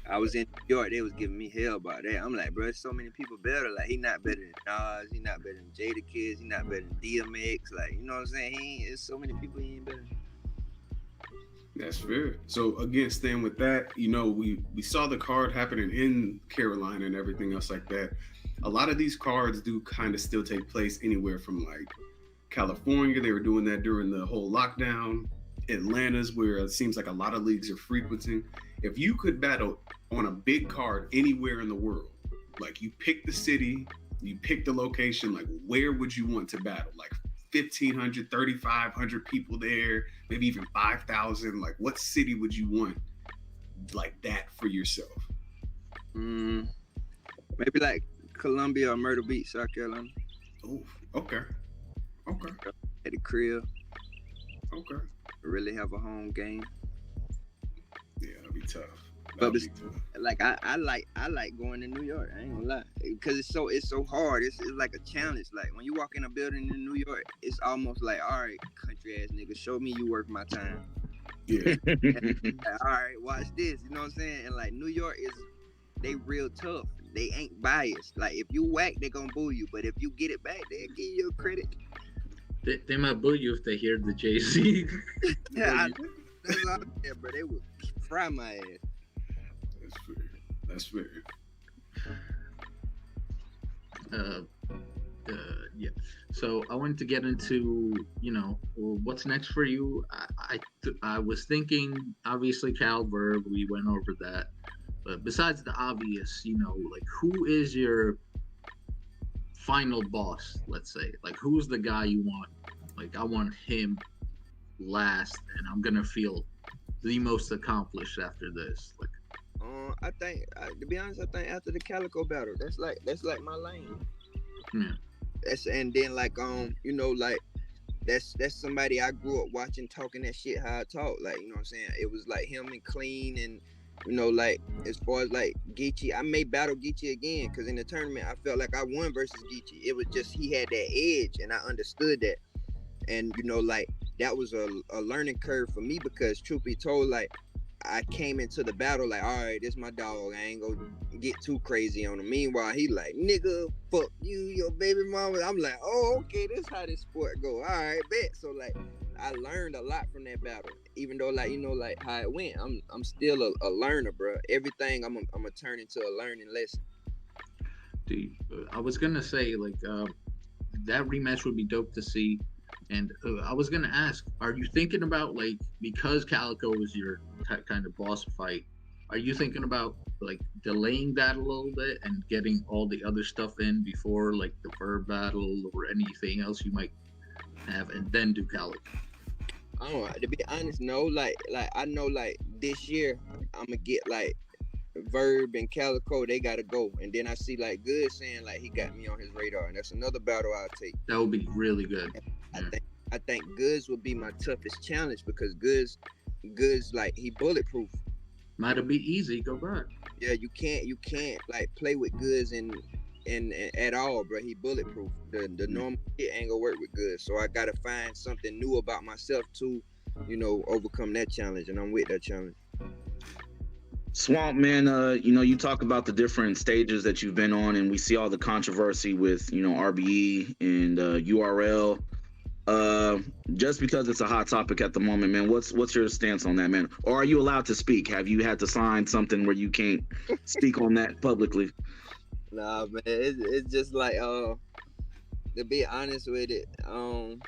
C: I was in New York, they was giving me hell about that. I'm like, bro, there's so many people better. Like, he not better than Nas, he not better than Jadakiss, he not better than DMX. Like, you know what I'm saying? There's so many people he ain't better than.
A: That's fair. So again, staying with that, you know, we saw the card happening in Carolina and everything else like that. A lot of these cards do kind of still take place anywhere from like California. They were doing that during the whole lockdown. Atlanta's where it seems like a lot of leagues are frequenting. If you could battle on a big card anywhere in the world, like you pick the city, you pick the location, like where would you want to battle? Like 1,500, 3,500 people there, maybe even 5,000. Like what city would you want like that for yourself?
C: Maybe like Columbia or Myrtle Beach, South Carolina.
A: Oh, okay.
C: at the crib.
A: Okay.
C: Really have a home game.
A: Yeah, that'll be tough.
C: But like I like going to New York. I ain't gonna lie, because it's so hard. It's like a challenge. Like when you walk in a building in New York, it's almost like, all right, country ass nigga, show me you worth my time.
A: Yeah.
C: Like, all right, watch this. You know what I'm saying? And like New York they real tough. They ain't biased. Like if you whack, they gonna boo you. But if you get it back, they'll give you a credit.
B: They might boo you if they hear the Jay-Z.
C: Yeah, that's all there, bro. They would fry my ass.
A: That's fair.
B: Yeah. So I wanted to get into, what's next for you. I was thinking, obviously, Cal Verb. We went over that. But besides the obvious, like who is your final boss? Let's say, like who's the guy you want? Like I want him last, and I'm gonna feel the most accomplished after this. Like.
C: I think, to be honest, I think after the Calico battle, that's like my lane.
B: Yeah.
C: And then like like that's somebody I grew up watching talking that shit how I talk. Like, you know what I'm saying? It was like him and Clean, and like as far as like Geechee, I may battle Geechee again because in the tournament I felt like I won versus Geechee. It was just he had that edge, and I understood that. And like that was a learning curve for me because truth be told, like I came into the battle like, all right, this my dog. I ain't gonna get too crazy on him. Meanwhile, he like, nigga, fuck you, your baby mama. I'm like, oh, okay, this how this sport go. All right, bet. So like, I learned a lot from that battle. Even though like, like how it went, I'm still a learner, bro. Everything I'm gonna turn into a learning lesson.
B: Dude, I was gonna say like, that rematch would be dope to see. And I was gonna ask, are you thinking about like, because Calico was your kind of boss fight, are you thinking about like delaying that a little bit and getting all the other stuff in before like the Verb battle or anything else you might have, and then do Calico?
C: I don't know. To be honest, no. Like I know like this year I'm gonna get like Verb and Calico, they gotta go, and then I see like Good saying like he got me on his radar, and that's another battle I'll take.
B: That would be really good.
C: I think Goods would be my toughest challenge because Goods like he bulletproof.
B: Might be easy, go back.
C: Yeah, you can't like play with Goods and at all, bro. He bulletproof. The normal shit ain't gonna work with Goods, so I gotta find something new about myself to, overcome that challenge, and I'm with that challenge.
D: Swamp, man, you talk about the different stages that you've been on, and we see all the controversy with, RBE and URL. Just because it's a hot topic at the moment, man, what's your stance on that, man? Or are you allowed to speak? Have you had to sign something where you can't speak on that publicly?
C: Nah, man, it's just like, to be honest with it, I'm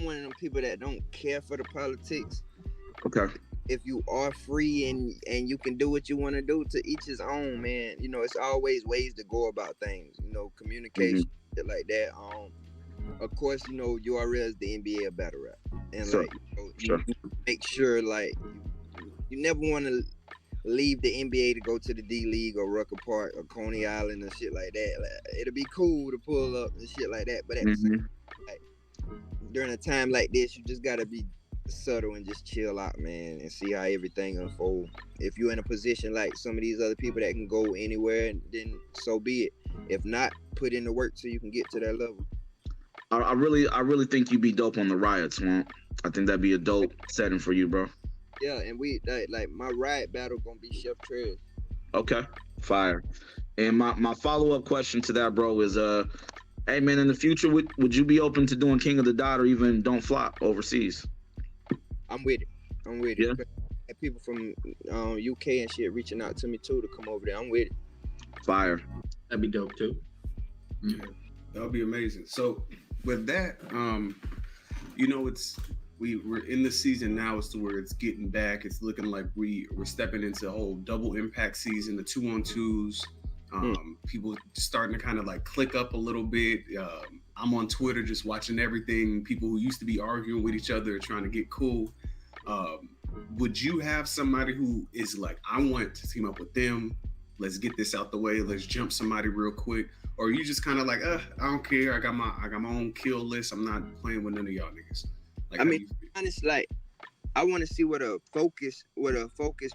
C: one of them people that don't care for the politics.
D: Okay.
C: If you are free and you can do what you want to do, to each his own, man. It's always ways to go about things, communication, shit like that. Of course, URL is the NBA of Battlerap, and
D: sure.
C: like you make sure like you never want to leave the NBA to go to the D League or Rucker Park or Coney Island and shit like that. Like, it'll be cool to pull up and shit like that, but at the same time, like, during a time like this, you just gotta be subtle and just chill out, man, and see how everything unfolds. If you're in a position like some of these other people that can go anywhere, then so be it. If not, put in the work so you can get to that level.
D: I really think you'd be dope on the Riot, Swamp. I think that'd be a dope setting for you, bro.
C: Yeah, and we like my Riot battle gonna be Chef Trez.
D: Okay, fire. And my follow-up question to that, bro, is hey man, in the future, would you be open to doing King of the Dot or even Don't Flop overseas?
C: I'm with it.
D: Yeah.
C: And people from UK and shit reaching out to me too to come over there. I'm with it.
D: Fire.
B: That'd be dope too.
A: Yeah, that would be amazing. So with that, we're in the season now as to where it's getting back. It's looking like we're stepping into a whole double impact season, the 2-on-2s. People starting to kind of like click up a little bit. I'm on Twitter just watching everything. People who used to be arguing with each other trying to get cool. Would you have somebody who is like, I want to team up with them, let's get this out the way, let's jump somebody real quick? or you just kind of like, I don't care. I got my own kill list. I'm not playing with none of y'all niggas. Like,
C: I mean, honestly, like, I want to see what a focus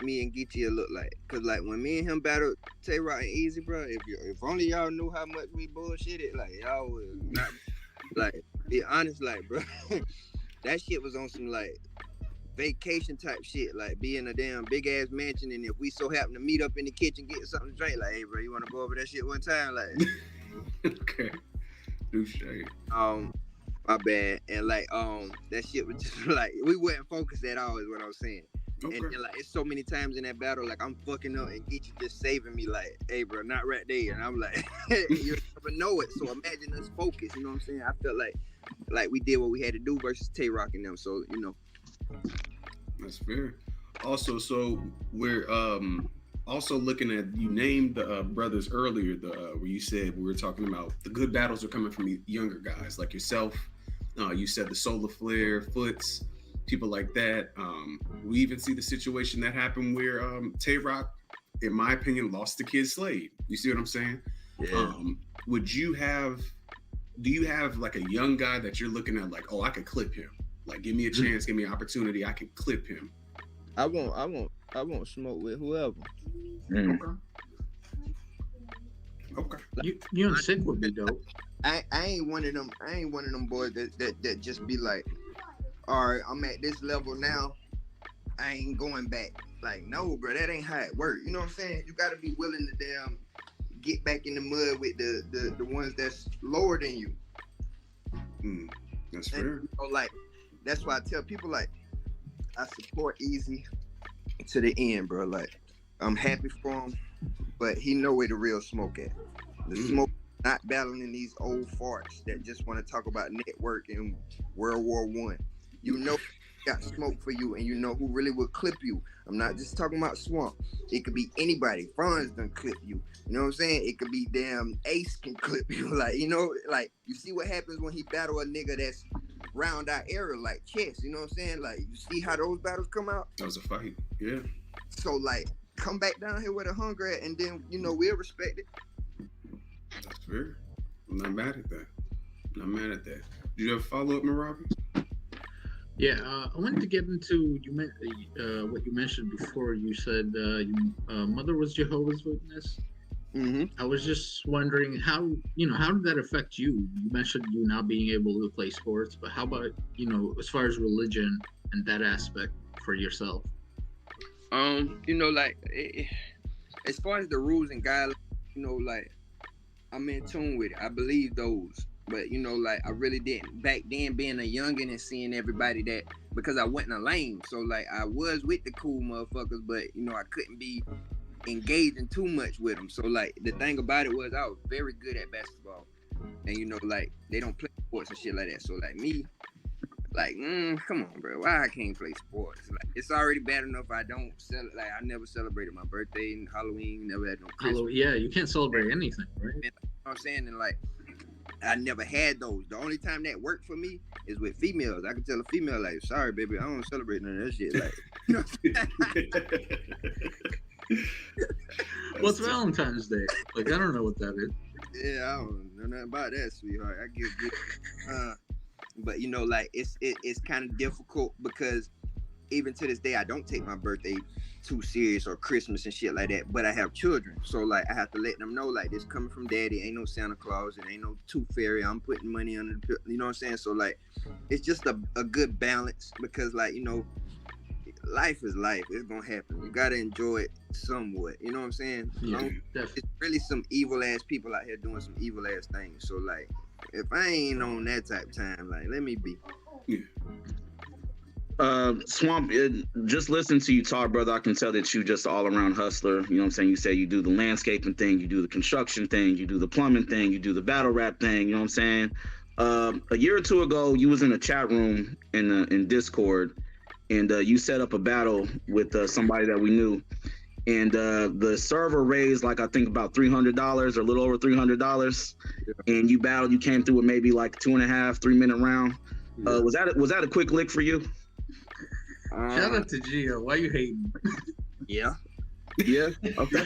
C: me and Geechee look like. Cause like when me and him battled Tay Rock and Easy, bro, if only y'all knew how much we bullshitted, like y'all would not like be honest, like, bro. That shit was on some like vacation type shit, like be in a damn big ass mansion, and if we so happen to meet up in the kitchen, get something to drink, like, hey, bro, you want to go over that shit one time, like.
A: Okay. Do shade.
C: My bad. And like that shit was just like we wasn't focused at all is what I was saying.
A: Okay.
C: And like it's so many times in that battle, like I'm fucking up and Geechee just saving me, like, hey bro, not right there. And I'm like, you never know it. So imagine us focused, you know what I'm saying? I felt like we did what we had to do versus Tay Rock and them. So, you know.
A: That's fair. Also, so we're also looking at, you named the brothers earlier, where you said we were talking about the good battles are coming from younger guys like yourself. You said the Solar Flare, Foots, people like that. We even see the situation that happened where Tay Rock, in my opinion, lost the kid Slade. You see what I'm saying?
C: Yeah.
A: Do you have like a young guy that you're looking at like, oh, I could clip him? Like, give me a chance, give me an opportunity, I can clip him.
C: I won't smoke with whoever.
A: Okay.
B: You and Sick would be dope.
C: I ain't one of them. I ain't one of them boys that just be like, all right, I'm at this level now. I ain't going back. Like, no, bro, that ain't how it work. You know what I'm saying? You got to be willing to damn get back in the mud with the ones that's lower than you.
A: That's fair.
C: And, you know, like, that's why I tell people, like, I support Easy to the end, bro. Like, I'm happy for him, but he know where the real smoke at. The smoke, not battling these old farts that just want to talk about network and World War I. You know, got smoke for you, and you know who really will clip you. I'm not just talking about Swamp. It could be anybody. Franz done clip you. You know what I'm saying? It could be damn Ace can clip you. Like, you know, like, you see what happens when he battle a nigga that's round our era, like chess. You know what I'm saying? Like, you see how those battles come out?
A: That was a fight. Yeah.
C: So, like, come back down here with a hunger at, and then, you know, we'll respect it.
A: That's fair. I'm not mad at that. Did you have a follow-up, Marabi?
B: Yeah, I wanted to get into what you mentioned before. You said your mother was Jehovah's Witness.
C: Mm-hmm.
B: I was just wondering how did that affect you? You mentioned you not being able to play sports, but how about, as far as religion and that aspect for yourself?
C: You know, like, as far as the rules and guidelines, you know, like, I'm in tune with it. I believe those. But, you know, like, I really didn't. Back then, being a youngin' and seeing everybody that, because I wasn't a lame. So, like, I was with the cool motherfuckers, but, you know, I couldn't be engaging too much with them. So, like, the thing about it was I was very good at basketball. And, you know, like, they don't play sports and shit like that. So, like, me, like, come on, bro. Why I can't play sports? Like, it's already bad enough I don't like, I never celebrated my birthday and Halloween, never had no Christmas.
B: Yeah, you can't celebrate anything, right?
C: You know what I'm saying? And, like, I never had those. The only time that worked for me is with females. I can tell a female, like, sorry, baby, I don't celebrate none of that shit. Like, you know.
B: What's Valentine's Day? Like, I don't know what that is.
C: Yeah, I don't know nothing about that, sweetheart. I give you. But, you know, like, it's kind of difficult because even to this day, I don't take my birthday too serious or Christmas and shit like that, but I have children. So, like, I have to let them know, like, this coming from daddy. Ain't no Santa Claus. It ain't no tooth fairy. I'm putting money under the, you know what I'm saying? So, like, it's just a good balance because, like, you know, life is life. It's going to happen. You got to enjoy it somewhat. You know what I'm saying?
B: Yeah,
C: it's really some evil-ass people out here doing some evil-ass things. So, like, if I ain't on that type of time, like, let me be.
A: Yeah.
D: Swamp, just listening to you talk, brother, I can tell that you just all around hustler. You know what I'm saying? You say you do the landscaping thing, you do the construction thing, you do the plumbing thing, you do the battle rap thing. You know what I'm saying? A year or two ago, you was in a chat room in Discord, and you set up a battle with somebody that we knew, and the server raised like I think about $300 or a little over $300, and you battled. You came through with maybe like 2.5, 3 minute round. Was that a quick lick for you?
B: Shout out to Gio. Why you hating?
C: Yeah.
D: Yeah. Okay.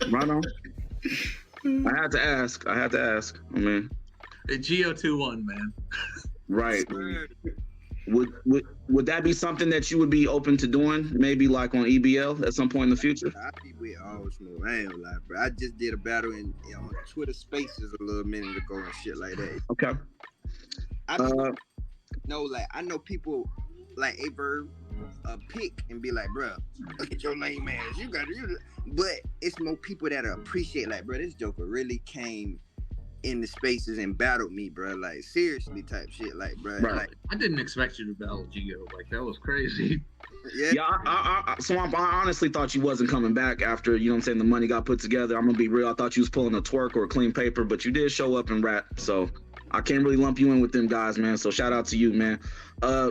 D: Right on. I had to ask. I mean,
B: Geo 2-1, man.
D: right. Would that be something that you would be open to doing? Maybe like on EBL at some point in the future?
C: I be with all smoke. I ain't gonna lie, bro. I just did a battle on Twitter Spaces a little minute ago and shit like that.
D: Okay.
C: I know people like a verb pick and be like, bro, look at your lame ass. You got it. But it's more people that appreciate, like, bro, this joker really came in the spaces and battled me, bro. Like, seriously type shit. Like, bro.
D: Right.
C: Like,
B: I didn't expect you to battle Geo. Like, that was crazy.
D: Yeah, I honestly thought you wasn't coming back after, you know what I'm saying, the money got put together. I'm gonna be real. I thought you was pulling a twerk or a clean paper, but you did show up and rap. So I can't really lump you in with them guys, man. So shout out to you, man.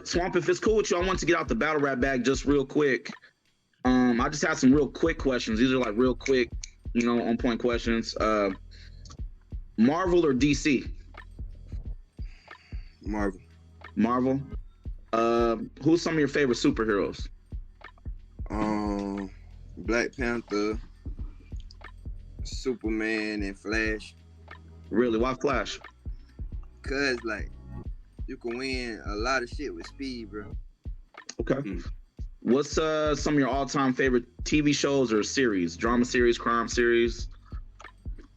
D: Swamp, if it's cool with you, I want to get out the battle rap bag just real quick. I just have some real quick questions. These are like real quick, you know, on point questions. Marvel or DC? Marvel. Who's some of your favorite superheroes?
C: Black Panther, Superman, and Flash.
D: Really? Why Flash?
C: Cause like you can win a lot of shit with speed, bro.
D: Okay. What's some of your all-time favorite TV shows or series? Drama series, crime series?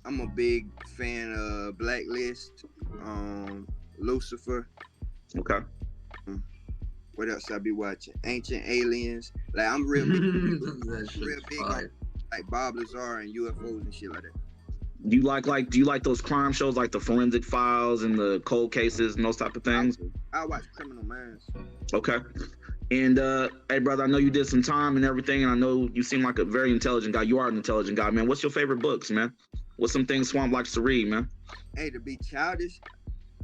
C: I'm a big fan of Blacklist, Lucifer.
D: Okay.
C: What else I be watching? Ancient Aliens. Like I'm real big on like Bob Lazar and UFOs and shit like that.
D: Do you like those crime shows like the Forensic Files and the cold cases and those type of things?
C: I watch Criminal Minds.
D: Okay. And hey brother, I know you did some time and everything, and I know you seem like a very intelligent guy. You are an intelligent guy, man. What's your favorite books, man? What's some things Swamp likes to read, man?
C: Hey, to be childish,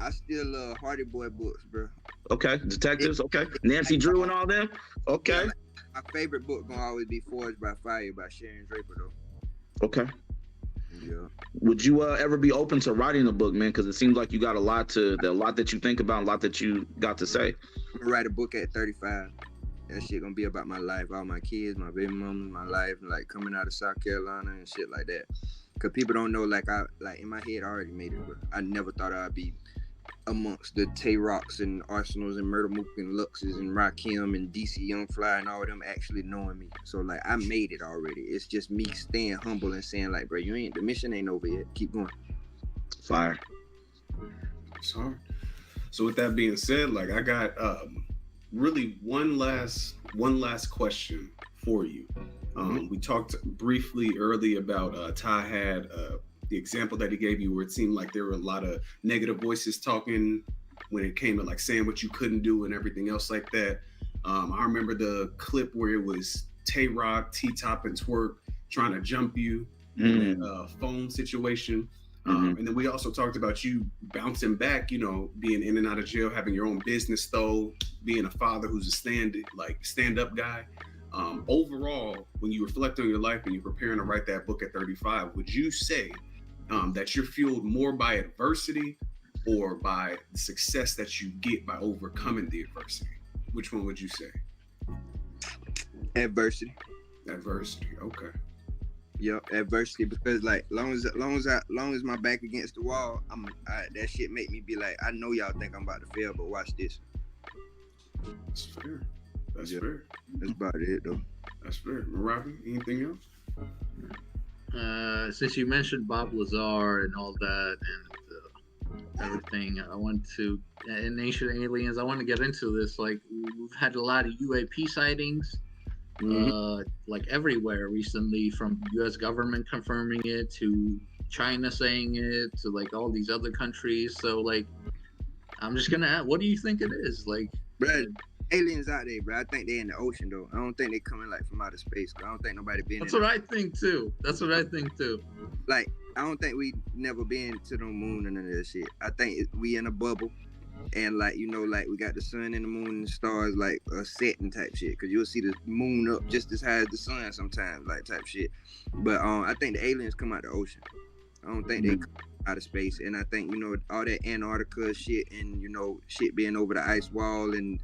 C: I still love Hardy Boy books, bro.
D: Okay, detectives. Okay, Nancy Drew and all them. Okay.
C: Yeah, like, my favorite book gonna always be Forged by Fire by Sharon Draper, though.
D: Okay.
C: Yeah.
D: Would you ever be open to writing a book, man? Because it seems like you got a lot that you think about, a lot that you got to say.
C: I'm gonna write a book at 35. That shit gonna be about my life, all my kids, my baby mama, my life, like coming out of South Carolina and shit like that. Cause people don't know, like I in my head I already made it, but I never thought I'd be amongst the Tay Rocks and Arsenals and Murder Mook and Luxes and Rakim and DC Young Fly and all of them actually knowing me. So like I made it already. It's just me staying humble and saying like, bro, the mission ain't over yet. Keep going.
D: Fire.
A: Sorry. So with that being said, like I got really one last question for you. We talked briefly early about Ty had the example that he gave you where it seemed like there were a lot of negative voices talking when it came to like saying what you couldn't do and everything else like that. I remember the clip where it was Tay Rock, T-Top, and Twerk trying to jump you in that phone situation. And then we also talked about you bouncing back, you know, being in and out of jail, having your own business though, being a father who's a stand-up guy. Overall, when you reflect on your life and you're preparing to write that book at 35, would you say that you're fueled more by adversity or by the success that you get by overcoming the adversity? Which one would you say?
C: Adversity.
A: Okay.
C: Yep, adversity, because like long as my back against the wall, that shit make me be like, I know y'all think I'm about to fail, but watch this.
A: That's fair. That's fair.
C: That's about it though.
A: That's fair. Maravi, anything else?
B: Since you mentioned Bob Lazar and all that and everything, I want to, in Ancient Aliens, I want to get into this. Like, we've had a lot of UAP sightings, like everywhere recently, from U.S. government confirming it to China saying it to like all these other countries. So like, I'm just gonna ask, what do you think it is? Like,
C: bro, aliens out there, bro. I think they're in the ocean though. I don't think they coming like from outer space. I don't think nobody been.
B: That's what I think too.
C: Like, I don't think we never been to the moon and none of that shit. I think we in a bubble, and like, you know, like we got the sun and the moon and the stars like a setting type shit. Cause you'll see the moon up just as high as the sun sometimes, like type shit. But I think the aliens come out the ocean. I don't think they come out of space. And I think, you know, all that Antarctica shit and, you know, shit being over the ice wall and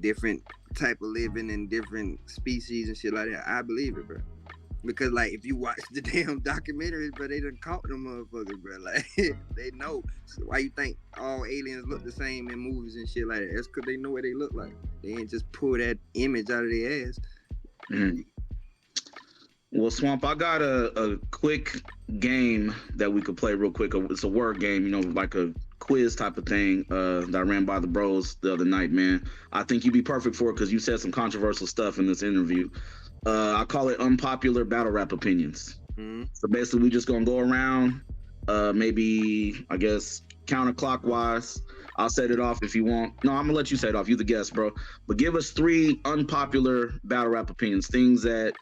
C: different type of living and different species and shit like that. I believe it, bro. Because like if you watch the damn documentaries, but they done caught them motherfuckers, bro. Like they know. So why you think all aliens look the same in movies and shit like that? That's because they know what they look like. They ain't just pull that image out of their ass.
D: Mm. Well, Swamp, I got a quick game that we could play real quick. It's a word game, you know, like a quiz type of thing that I ran by the bros the other night, man. I think you'd be perfect for it because you said some controversial stuff in this interview. I call it unpopular battle rap opinions.
C: Mm-hmm.
D: So basically, we just gonna go around, maybe I guess counterclockwise. I'll set it off if you want. No, I'm gonna let you set it off. You the guest, bro. But give us 3 unpopular battle rap opinions, things that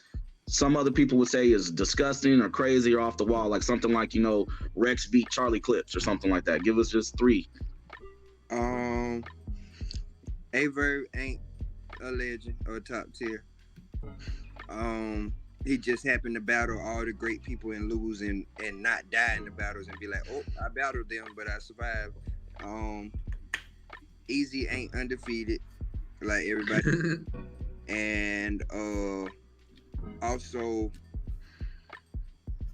D: some other people would say is disgusting or crazy or off the wall, like something like, you know, Rex beat Charlie Clips or something like that. Give us just 3.
C: Averb ain't a legend or a top tier. He just happened to battle all the great people and lose and not die in the battles and be like, oh, I battled them, but I survived. Easy ain't undefeated like everybody. And also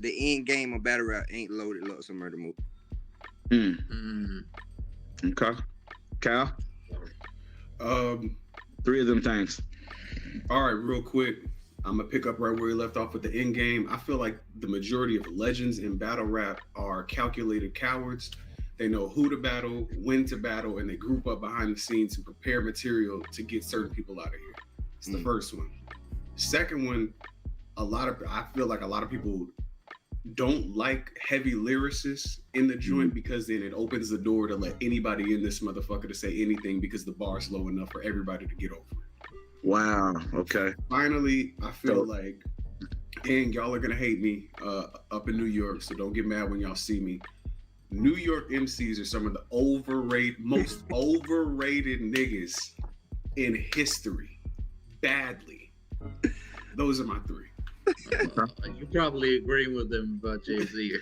C: the end game of battle rap ain't loaded lots of murder move.
D: Okay. Cal? 3 of them things.
A: All right, real quick. I'm gonna pick up right where we left off with the end game. I feel like the majority of legends in battle rap are calculated cowards. They know who to battle, when to battle, and they group up behind the scenes and prepare material to get certain people out of here. It's the first one. Second one, I feel like a lot of people don't like heavy lyricists in the joint because then it opens the door to let anybody in this motherfucker to say anything because the bar's low enough for everybody to get over it.
D: Wow. Okay.
A: Finally, I feel like, and y'all are gonna hate me up in New York, so don't get mad when y'all see me. New York MCs are some of the most overrated niggas in history. Badly. Those are my 3.
B: You probably agree with them about Jay-Z.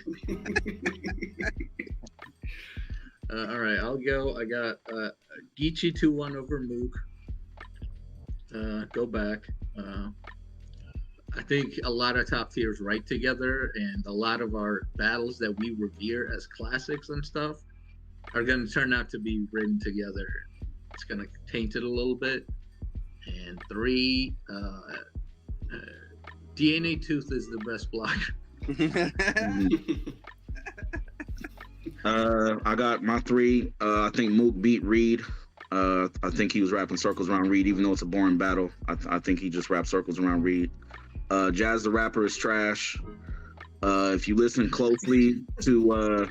B: All right, I'll go. I got Geechee 2-1 over Mook. Go back. I think a lot of top tiers write together, and a lot of our battles that we revere as classics and stuff are going to turn out to be written together. It's going to taint it a little bit. And 3, DNA Tooth is the best blocker.
D: I got my 3. I think Mook beat Reed. I think he was rapping circles around Reed, even though it's a boring battle. I think he just rapped circles around Reed. Jazz the Rapper is trash. If you listen closely to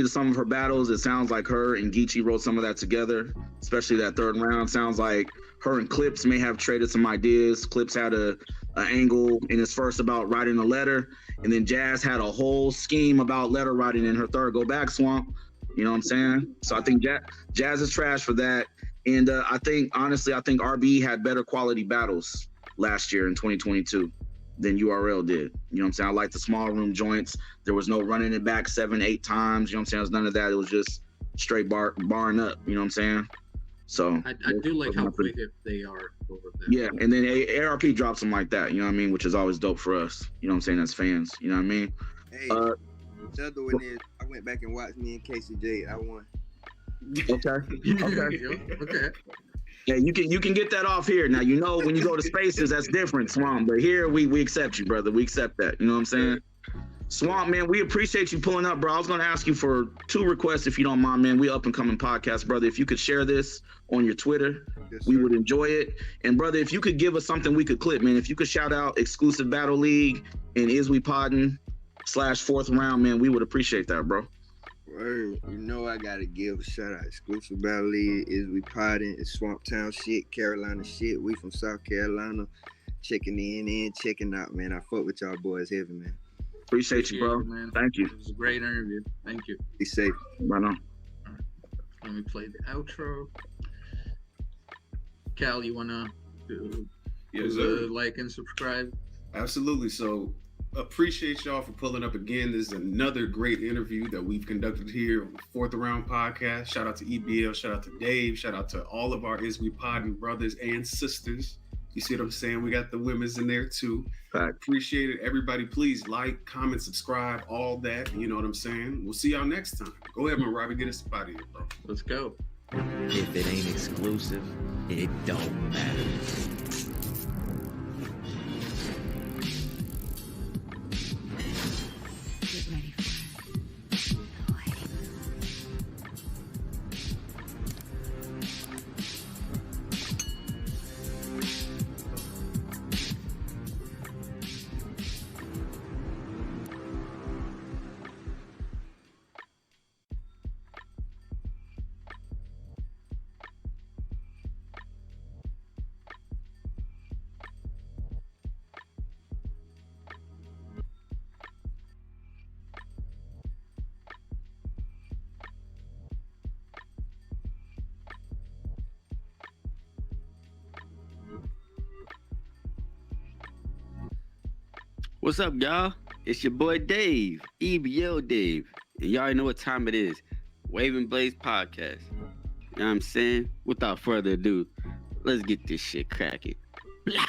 D: some of her battles, it sounds like her and Geechee wrote some of that together, especially that 3rd round. Sounds like her and Clips may have traded some ideas. Clips had an angle in his first about writing a letter, and then Jazz had a whole scheme about letter writing in her 3rd. Go back, Swamp. You know what I'm saying? So I think Jazz is trash for that. And I think RB had better quality battles last year in 2022 than URL did. You know what I'm saying? I like the small room joints. There was no running it back 7-8 times. You know what I'm saying? There was none of that. It was just straight barring up. You know what I'm saying? So
B: I do like how quick they are over there.
D: Yeah, and then ARP drops them like that. You know what I mean? Which is always dope for us. You know what I'm saying? As fans. You know what I mean?
C: Hey, the other one is I went back and watched me and Casey J. I won.
D: Okay. Yeah, you can get that off here. Now, you know, when you go to spaces, that's different, Swamp. But here, we accept you, brother. We accept that. You know what I'm saying? Swamp, man, we appreciate you pulling up, bro. I was going to ask you for 2 requests, if you don't mind, man. We up and coming podcast, brother. If you could share this on your Twitter, we would enjoy it. And, brother, if you could give us something we could clip, man. If you could shout out Exclusive Battle League and Is We Poddin /4th round, man, we would appreciate that, bro.
C: Word. You know I gotta give a shout out. Exclusive Battle League, Is We Poddin', it's Swamp Town shit, Carolina shit. We from South Carolina. Checking in and checking out, man. I fuck with y'all boys heavy, man.
D: Appreciate you, bro.
B: Man.
D: Thank you.
B: It was a great interview. Thank you.
C: Be safe.
D: Right on.
B: All right. Let me play the outro. Cal, you wanna do like and subscribe?
A: Absolutely. So appreciate y'all for pulling up again. This is another great interview that we've conducted here on the 4th Round podcast. Shout out to EBL, shout out to Dave, shout out to all of our Is We Poddin' brothers and sisters. You see what I'm saying? We got the women's in there too. Appreciate it. Everybody, please like, comment, subscribe, all that. You know what I'm saying? We'll see y'all next time. Go ahead, man, Robbie. Get us out of here, bro.
B: Let's go.
E: If it ain't exclusive, it don't matter.
F: Get ready for
E: What's up, y'all? It's your boy Dave, EBL Dave. And y'all already know what time it is. Waving Blaze Podcast. You know what I'm saying? Without further ado, let's get this shit cracking. Blah.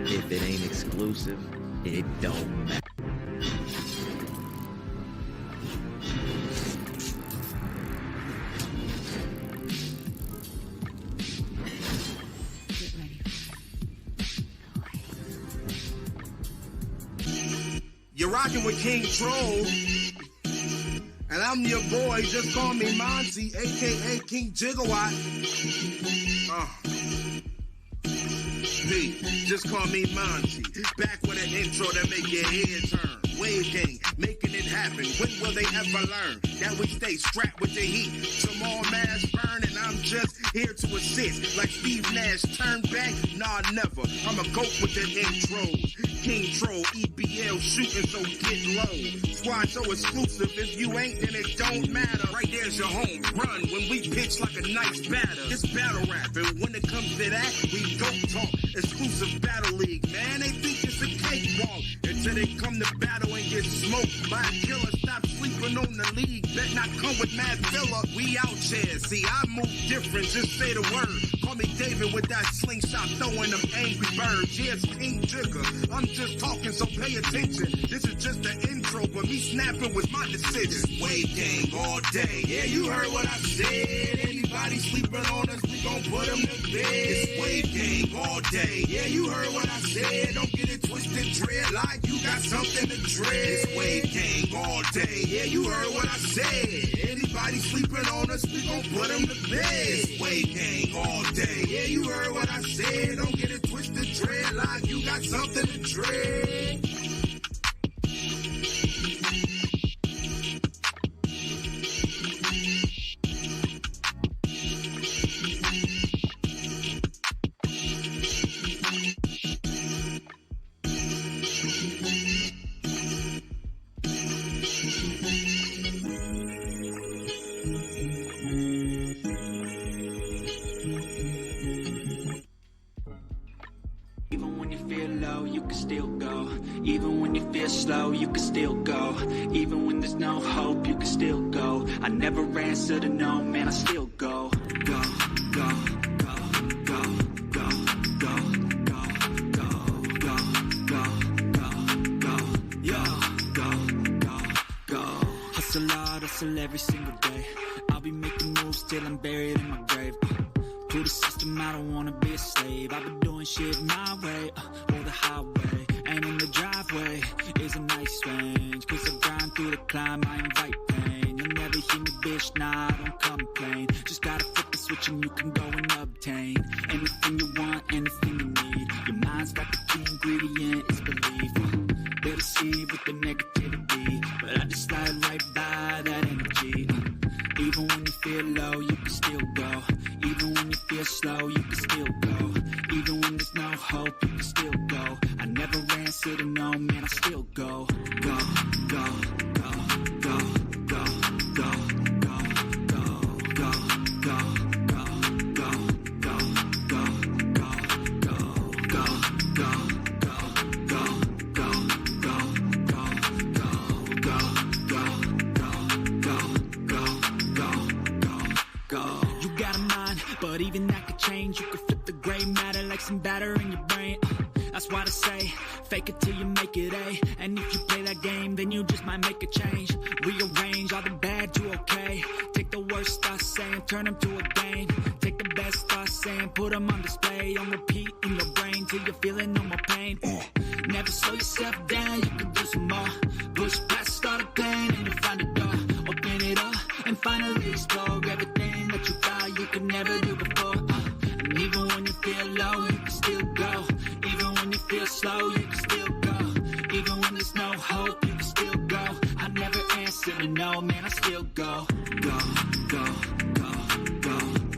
E: If it ain't exclusive, it don't matter.
F: Get ready
G: You're rocking with King Troll, and I'm your boy, just call me Monty, aka King Gigawatt. Just call me Monty, back with an intro that make your head turn. Wave gang, making it happen, when will they ever learn that we stay strapped with the heat? Jamal Mash burn, and I'm just here to assist, like Steve Nash, turn back? Nah, never, I'm a goat with the intros. King Troll, EBL shooting, so get low. Squad so exclusive, if you ain't, then it don't matter. Right there's your home run when we pitch like a nice batter. It's battle rap, and when it comes to that, we go talk. Exclusive battle league, man, they think it's a cakewalk until they come to battle and get smoked by a killer. Stop sleeping on the league, bet not come with mad filler. We out here, see I move different, just say the word. Call me David with that slingshot, throwing them angry birds. Yes, King Jigger, I'm just talking, so pay attention. This is just the intro, but me snapping was my decision. Wave gang all day, yeah, you heard what I said. Anybody sleeping on us, we gon' put them to bed. It's wave gang all day, yeah, you heard what I said. Don't get it twisted, dread like you got something to dread. It's wave gang all day, yeah, you heard what I said. Anybody sleeping on us, we gon' put them to bed. It's wave gang all day, yeah, you heard what I said. Don't get it twisted, dread like you got something to dread.
H: Even when you feel low, you can still go. Even when you feel slow, you can still go. Even when there's no hope, you can still go. I never answer to no, man, I still go. Go, go, go, go, go, go, go, go, go, go, go, yo, go, go, go. Hustle hard, hustle every single day. I'll be making moves till I'm buried in my grave. To the system, I don't wanna be a slave. I've been doing shit my way, or the highway. And in the driveway is a nice range. Cause I grind through the climb, I invite pain. You'll never hear me, bitch, nah, I don't complain. Just gotta flip the switch and you can go and obtain anything you want, anything you need. Your mind's got the key ingredient, it's belief. They'll deceive with the negativity, but I just slide right by that energy. Even when you feel low, you can still go. Even when you feel slow, you can still go. Even when there's no hope, you can still go. I never answer to no, man, I still go. Go, go, go, go, go, go, go, go, go, go, go, go, go, go, go, go, but even that could change. You could flip the gray matter like some batter in your brain. That's why I say, fake it till you make it A. And if you play that game, then you just might make a change. Rearrange all the bad to okay. Take the worst thoughts saying, turn them to a game. Take the best thoughts saying, put them on display. On repeat in your brain till you're feeling no more pain. Never slow yourself down, you can do some more. Push past all the pain and you'll find a door. Open it up and finally explore everything that you thought you could never do before. And even when you feel low, you can still go. Even when you feel slow, you can still go. Even when there's no hope, you can still go. I never answer to no, man, I still go. Go, go, go, go,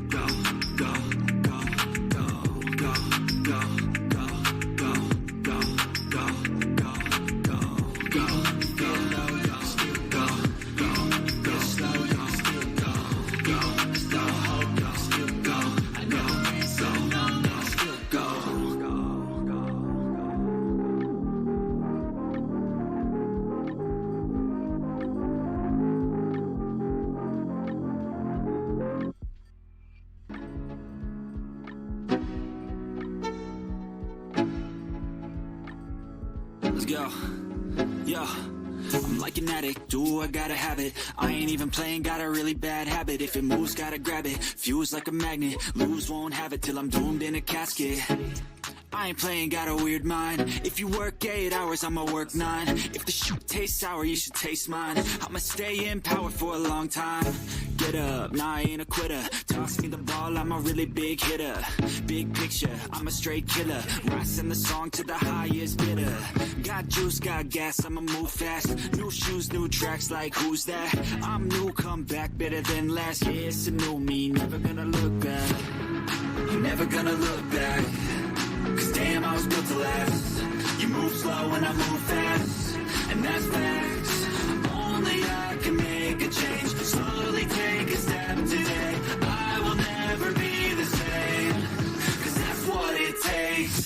H: go, go, go, go, go, go, go, go, go, go, go, go, go, go, go, still go, go, go, slow, go, still go, go, slow, hope, go, still go. I never answer to no, man, I still go. Let's go. Yo, I'm like an addict, do I gotta have it. I ain't even playing, got a really bad habit. If it moves, gotta grab it. Fuse like a magnet, lose, won't have it till I'm doomed in a casket. I ain't playing, got a weird mind. If you work 8 hours, I'ma work 9. If the shoot tastes sour, you should taste mine. I'ma stay in power for a long time. Get up, nah, I ain't a quitter. Toss me the ball, I'm a really big hitter. Big picture, I'm a straight killer. Rising the song to the highest bidder. Got juice, got gas, I'ma move fast. New shoes, new tracks, like who's that? I'm new, come back, better than last. Yeah, it's a new me, never gonna look back. I'm never gonna look back. Cause damn, I was built to last. You move slow and I move fast. And that's facts. Only I can make a change. Slowly take a step today. I will never be the same. Cause that's what it takes.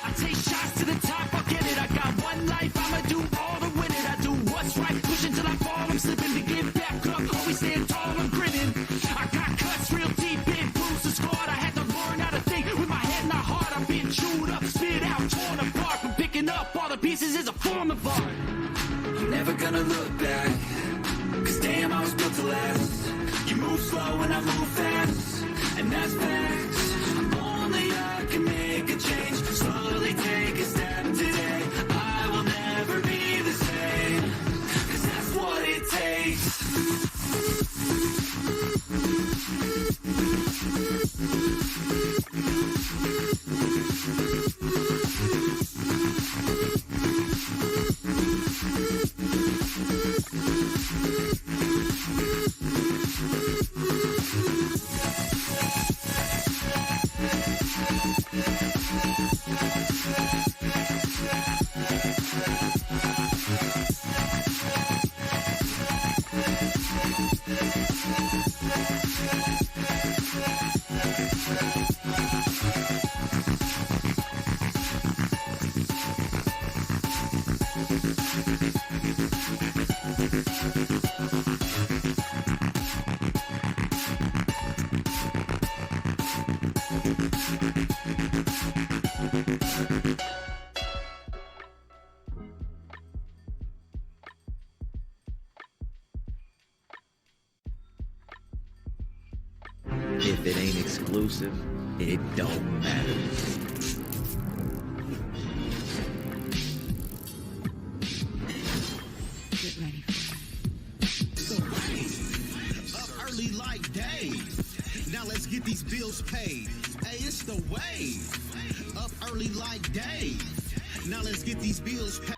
H: I take shots to the top, I'll get it. I got one life, I'ma do all to win it. I do what's right, pushing till I fall. I'm slipping to get back up, always stand tall, I'm grinning. I got cuts real deep, been bruised and scarred. I had to learn how to think with my head and my heart. I've been chewed up, spit out, torn apart. From picking up all the pieces is a form of art. I'm never gonna look back. Cause damn, I was built to last. You move slow and I move fast. And that's facts. Only I can make a change. Slowly take a step today. I will never be the same. Cause that's what it takes.
F: If it ain't exclusive, it don't matter.
H: Get ready for it.
G: Up early like Dave. Now let's get these bills paid. Hey, it's the wave. Up early like Dave. Now let's get these bills paid.